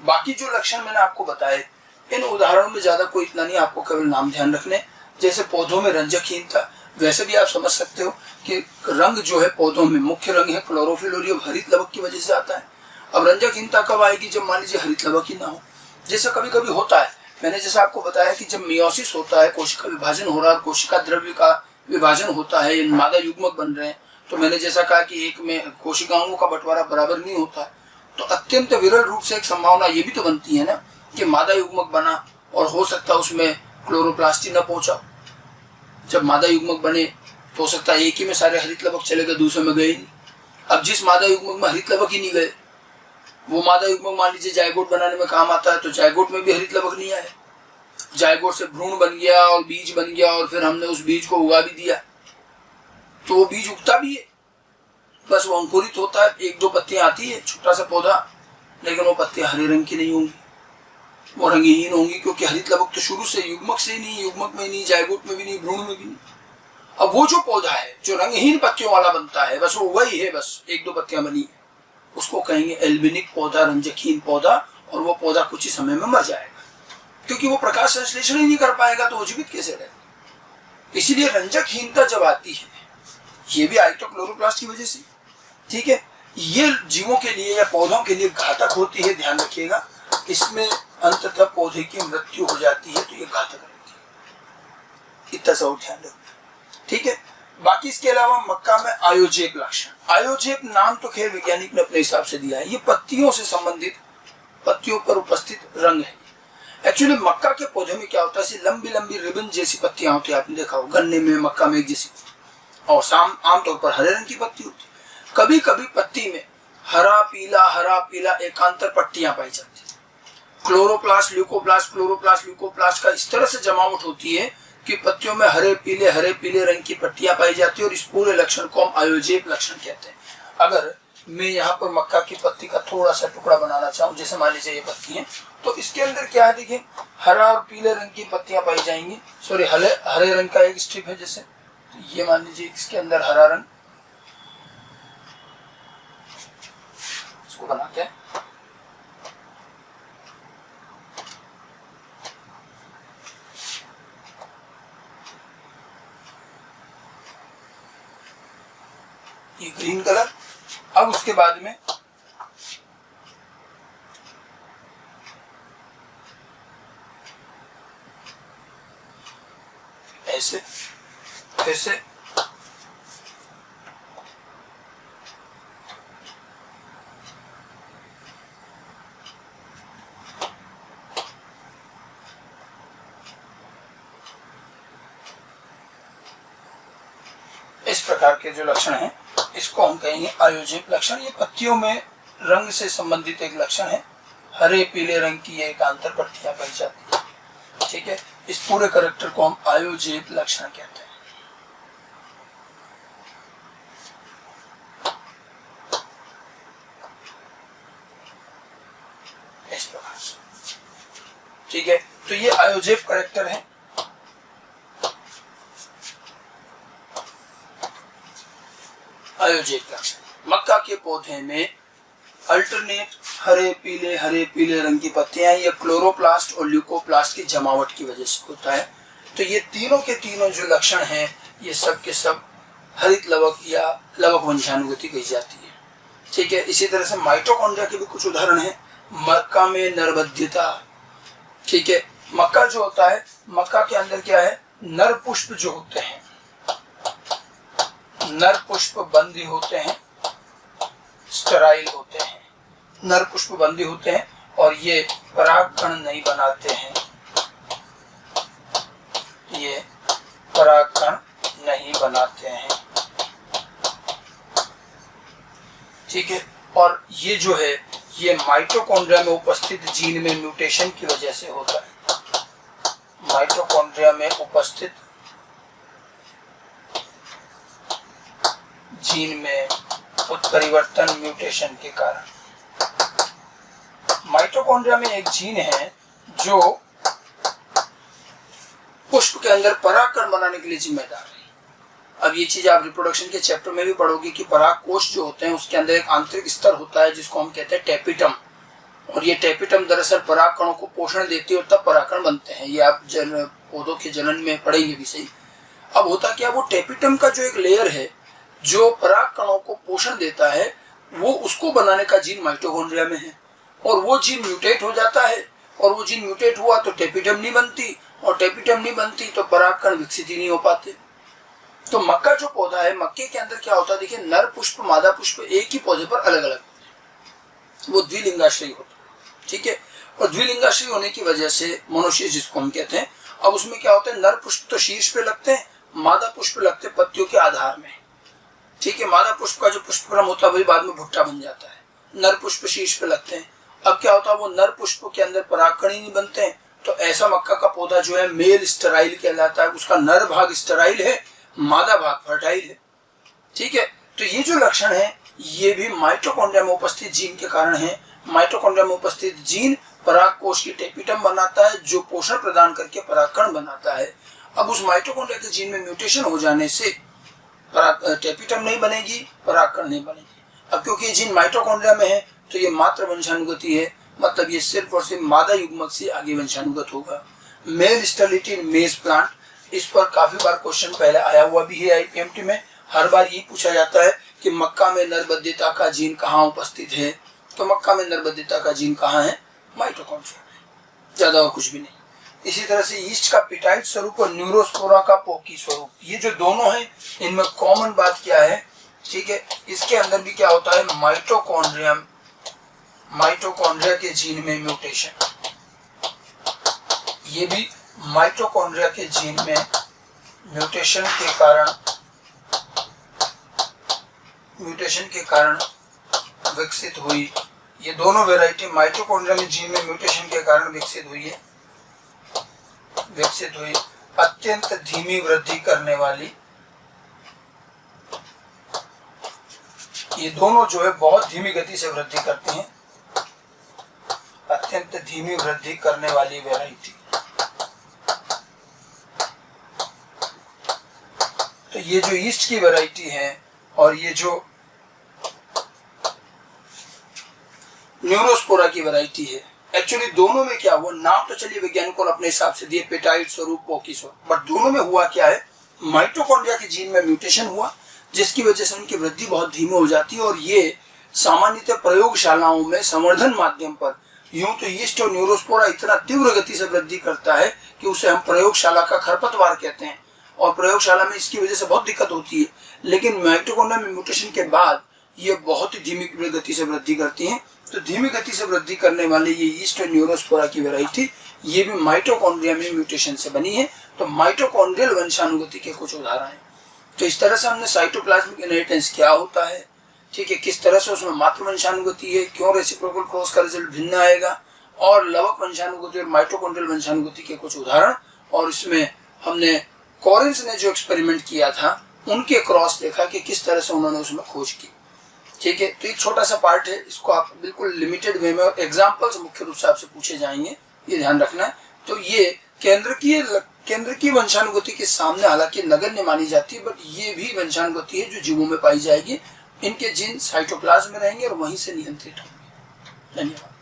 बाकी जो लक्षण मैंने आपको बताए, इन उदाहरणों में ज्यादा कोई इतना नहीं, आपको केवल नाम ध्यान रखने। जैसे पौधों में रंजकहीनता, वैसे भी आप समझ सकते हो कि रंग जो है पौधों में मुख्य रंग है क्लोरोफिल और ये हरित लवक की वजह से आता है। अब रंजकहीनता कब आएगी, जब मान लीजिए हरित लवक ही ना हो। जैसे कभी कभी होता है, मैंने जैसे आपको बताया कि जब मियोसिस होता है, कोशिका विभाजन हो रहा है, कोशिका द्रव्य का विभाजन होता है, मादा युग्मक बन रहे हैं, तो मैंने जैसा कहा कि एक में कोशिकाओं का बंटवारा बराबर नहीं होता, तो अत्यंत विरल रूप से एक संभावना ये भी तो बनती है ना कि मादा युग्मक बना और हो सकता है उसमें क्लोरोप्लास्ट न पहुंचा। जब मादा युग्मक बने तो हो सकता है एक ही में सारे हरित लवक चले गए, दूसरे में गए नहीं। अब जिस मादा युग्मक में हरित लवक ही नहीं गए, वो मादा युग्मक मान लीजिए जायगोट बनाने में काम आता है, तो जायगोट में भी हरित लवक नहीं आए। जायगोट से भ्रूण बन गया और बीज बन गया और फिर हमने उस बीज को उगा भी दिया, तो वो बीज उगता भी है, बस वो अंकुरित होता है, 1-2 पत्तियां आती है, छोटा सा पौधा, लेकिन वो पत्तियां हरे रंग की नहीं होंगी, वो रंगहीन होंगी, क्योंकि हरित लवक तो शुरू से युग्मक से ही नहीं, युग्मक में नहीं, जायगोट में भी नहीं, भ्रूण में भी नहीं। अब वो जो पौधा है जो रंगहीन पत्तियों वाला बनता है, बस वो वही है, बस 1-2 पत्तियां बनी है, उसको कहेंगे एल्बिनिक पौधा, रंजकहीन पौधा, और वो पौधा कुछ ही समय में मर जाएगा, क्योंकि वो प्रकाश संश्लेषण ही नहीं कर पाएगा, तो वो जीवित कैसे रहेगा। इसीलिए रंजकहीनता जब आती है, ये भी आई तो क्लोरोप्लास्ट की वजह से। ठीक है, ये जीवों के लिए या पौधों के लिए घातक होती है, ध्यान रखिएगा। इसमें अंततः पौधे की मृत्यु हो जाती है, तो ये घातक रहती है, इतना सा ध्यान रखना। ठीक है, बाकी इसके अलावा मक्का में आयोजेक लक्षण, आयोजेक नाम तो खैर वैज्ञानिक ने अपने हिसाब से दिया है, ये पत्तियों से संबंधित, पत्तियों पर उपस्थित रंग है। एक्चुअली मक्का के पौधे में क्या होता है, लंबी लंबी रिबन जैसी पत्तियां होती है, आपने देखा हो गन्ने में, मक्का में एक जैसी, और आमतौर पर हरे रंग की पत्ती होती है। कभी कभी पत्ती में हरा पीला एकांतर पट्टियां पाई जाती है। क्लोरोप्लास्ट ल्यूकोप्लास्ट का इस तरह से जमावट होती है कि पत्तियों में हरे पीले रंग की पट्टियां पाई जाती है, और इस पूरे लक्षण को हम आयोजेक लक्षण कहते हैं। अगर मैं यहाँ पर मक्का की पत्ती का थोड़ा सा टुकड़ा बनाना चाहूँ, जैसे मान लीजिए ये पत्ती है, तो इसके अंदर क्या है, देखिए हरा और पीले रंग की पत्तियां पाई जाएंगी, सॉरी हरे रंग का एक स्ट्रिप है, जैसे तो ये मान लीजिए इसके अंदर हरा रंग, इसको बनाते हैं, ये ग्रीन कलर। अब उसके बाद में ऐसे, फिर से इस प्रकार के जो लक्षण हैं, इसको हम कहेंगे आयोजित लक्षण। ये पत्तियों में रंग से संबंधित एक लक्षण है, हरे पीले रंग की एक आंतर पट्टियां पाई जाती है। ठीक है, इस पूरे कैरेक्टर को हम आयोजित लक्षण कहते हैं। इस प्रकार से, ठीक है, तो ये आयोजित कैरेक्टर है। आयोजित लक्षण, मक्का के पौधे में अल्टरनेट हरे पीले रंग की पत्तियां, या क्लोरोप्लास्ट और ल्यूकोप्लास्ट की जमावट की वजह से होता है। तो ये तीनों के तीनों जो लक्षण हैं ये सब के सब हरित लवक या लवक वंशानुगति कही जाती है। ठीक है, इसी तरह से माइटोकॉन्ड्रिया के भी कुछ उदाहरण हैं। मक्का में नरबद्धता। ठीक है, मक्का जो होता है, मक्का के अंदर क्या है, नर पुष्प जो होते हैं, नर पुष्प बंदी होते हैं, स्टेराइल होते हैं, नर पुष्प बंदी होते हैं और ये परागकण नहीं बनाते हैं, ये परागकण नहीं बनाते हैं। ठीक है, और ये जो है ये माइटोकॉन्ड्रिया में उपस्थित जीन में म्यूटेशन की वजह से होता है। माइटोकॉन्ड्रिया में उपस्थित जीन में उत्परिवर्तन म्यूटेशन के कारण। माइटोकॉन्ड्रिया में एक जीन है जो पुष्प के अंदर परागकण बनाने के लिए जिम्मेदार है। अब ये चीज आप रिप्रोडक्शन के चैप्टर में भी पढ़ोगे कि पराग कोश जो होते हैं उसके अंदर एक आंतरिक स्तर होता है जिसको हम कहते हैं टेपिटम, और ये टेपिटम दरअसल पराग कणों को पोषण देती है और तब परागकण बनते हैं। ये आप पौधों के जनन में पढ़ेंगे भी सही। अब होता क्या, वो टेपिटम का जो एक लेयर है जो पराग कणों को पोषण देता है, वो उसको बनाने का जीन माइटोकॉन्ड्रिया में है, और वो जीन म्यूटेट हो जाता है, और वो जीन म्यूटेट हुआ तो टेपिटम नहीं बनती, और टेपिटम नहीं बनती तो परागकण विकसित ही नहीं हो पाते। तो मक्का जो पौधा है, मक्के के अंदर क्या होता है, देखिए नर पुष्प मादा पुष्प एक ही पौधे पर अलग अलग होते हैं, वो द्विलिंगाश्रयी होता है। ठीक है, और द्विलिंगाश्रयी होने की वजह से मोनोशीश जिसको हम कहते हैं, अब उसमें क्या होता है, नर पुष्प तो शीर्ष पे लगते हैं, मादा पुष्प लगते हैं पत्तियों के आधार में। ठीक है, मादा पुष्प का जो पुष्पक्रम होता है वही बाद में भुट्टा बन जाता है, नर पुष्प शीर्ष पे लगते हैं। अब क्या होता है, वो नर पुष्प के अंदर परागकण ही नहीं बनते हैं, तो ऐसा मक्का का पौधा जो है मेल स्टेराइल कहलाता है, उसका नर भाग स्टेराइल है, मादा भाग फर्टाइल है। ठीक है, तो ये जो लक्षण है ये भी माइटोकॉन्ड्रिया में उपस्थित जीन के कारण है। माइटोकॉन्ड्रिया में उपस्थित जीन पराग कोश की टेपिटम बनाता है जो पोषण प्रदान करके परागकण बनाता है। अब उस माइटोकॉन्ड्रिया के जीन में म्यूटेशन हो जाने से टेपिटम नहीं बनेगी, परागकण नहीं बनेगी। अब क्योंकि ये जीन माइटोकॉन्ड्रिया में है तो ये मात्र वंशानुगति है, मतलब ये सिर्फ और सिर्फ मादा युग्मक से आगे वंशानुगत होगा। मेल स्टेरिलिटी इन मेज प्लांट, इस पर काफी बार क्वेश्चन पहले आया हुआ भी है आईपीएमटी में। हर बार ये पूछा जाता है कि मक्का में नरबद्धता का जीन कहाँ उपस्थित है, तो मक्का में नरबद्धता का जीन कहाँ है, माइटोकॉन्ड्रिया में, ज्यादा और कुछ भी नहीं। इसी तरह से यीस्ट का पिटाइट स्वरूप और न्यूरोस्पोरा का पोकी स्वरूप, ये जो दोनों हैं इनमें कॉमन बात क्या है। ठीक है, इसके अंदर भी क्या होता है, माइटोकॉन्ड्रिया के जीन में म्यूटेशन, ये भी माइटोकॉन्ड्रिया के जीन में म्यूटेशन के कारण विकसित हुई। ये दोनों वैरायटी माइटोकॉन्ड्रिया के जीन में म्यूटेशन के कारण विकसित हुई अत्यंत धीमी वृद्धि करने वाली, ये दोनों जो है बहुत धीमी गति से वृद्धि करती हैं, अत्यंत धीमी वृद्धि करने वाली वैरायटी। तो ये जो ईस्ट की वैरायटी है और ये जो न्यूरोस्पोरा की वैरायटी है, एक्चुअली दोनों में क्या हुआ, नाम तो चलिए वैज्ञानिकों ने अपने हिसाब से दिए, पेटाइट स्वरूप, पोकी स्वरूप, बट दोनों में हुआ क्या है, माइटोकॉन्ड्रिया के जीन में म्यूटेशन हुआ जिसकी वजह से उनकी वृद्धि बहुत धीमी हो जाती है, और ये सामान्यतः प्रयोगशालाओं में संवर्धन माध्यम पर, यूं तो ईस्ट और न्यूरोस्पोरा इतना तीव्र गति से वृद्धि करता है कि उसे हम प्रयोगशाला का खरपतवार कहते हैं, और प्रयोगशाला में इसकी वजह से बहुत दिक्कत होती है। लेकिन माइटोकॉन्ड्रिया में म्यूटेशन के बाद ये बहुत ही धीमी गति से वृद्धि करती हैं। तो धीमी गति से वृद्धि करने वाले ये ईस्ट और न्यूरोस्पोरा की वैरायटी, ये भी माइटोकॉन्ड्रिया में म्यूटेशन से बनी है। तो माइटोकॉन्ड्रियल वंशानुगति के कुछ उदाहरण हैं। तो इस तरह से हमने साइटोप्लाज्मिक इनहेरिटेंस क्या होता है, ठीक है, किस तरह से उसमें मात्र वंशानुगति है, क्यों रेसिप्रोकल क्रॉस का रिजल्ट भिन्न आएगा, और लवक वंशानुगति और माइटोकॉन्ड्रियल वंशानुगति के कुछ उदाहरण, और इसमें हमने कॉरेंस ने जो एक्सपेरिमेंट किया था उनके क्रॉस देखा कि किस तरह से उन्होंने उसमें खोज की। ठीक है, तो एक छोटा सा पार्ट है, इसको आप बिल्कुल लिमिटेड वे में, और एग्जाम्पल्स मुख्य रूप से आपसे पूछे जाएंगे, ये ध्यान रखना है। तो ये केंद्र की वंशानुगति के सामने हालांकि नगण्य मानी जाती है, बट ये भी वंशानुगति है जो जीवों में पाई जाएगी। इनके जीन साइटोप्लाज्म में रहेंगे और वहीं से नियंत्रित होंगे। धन्यवाद।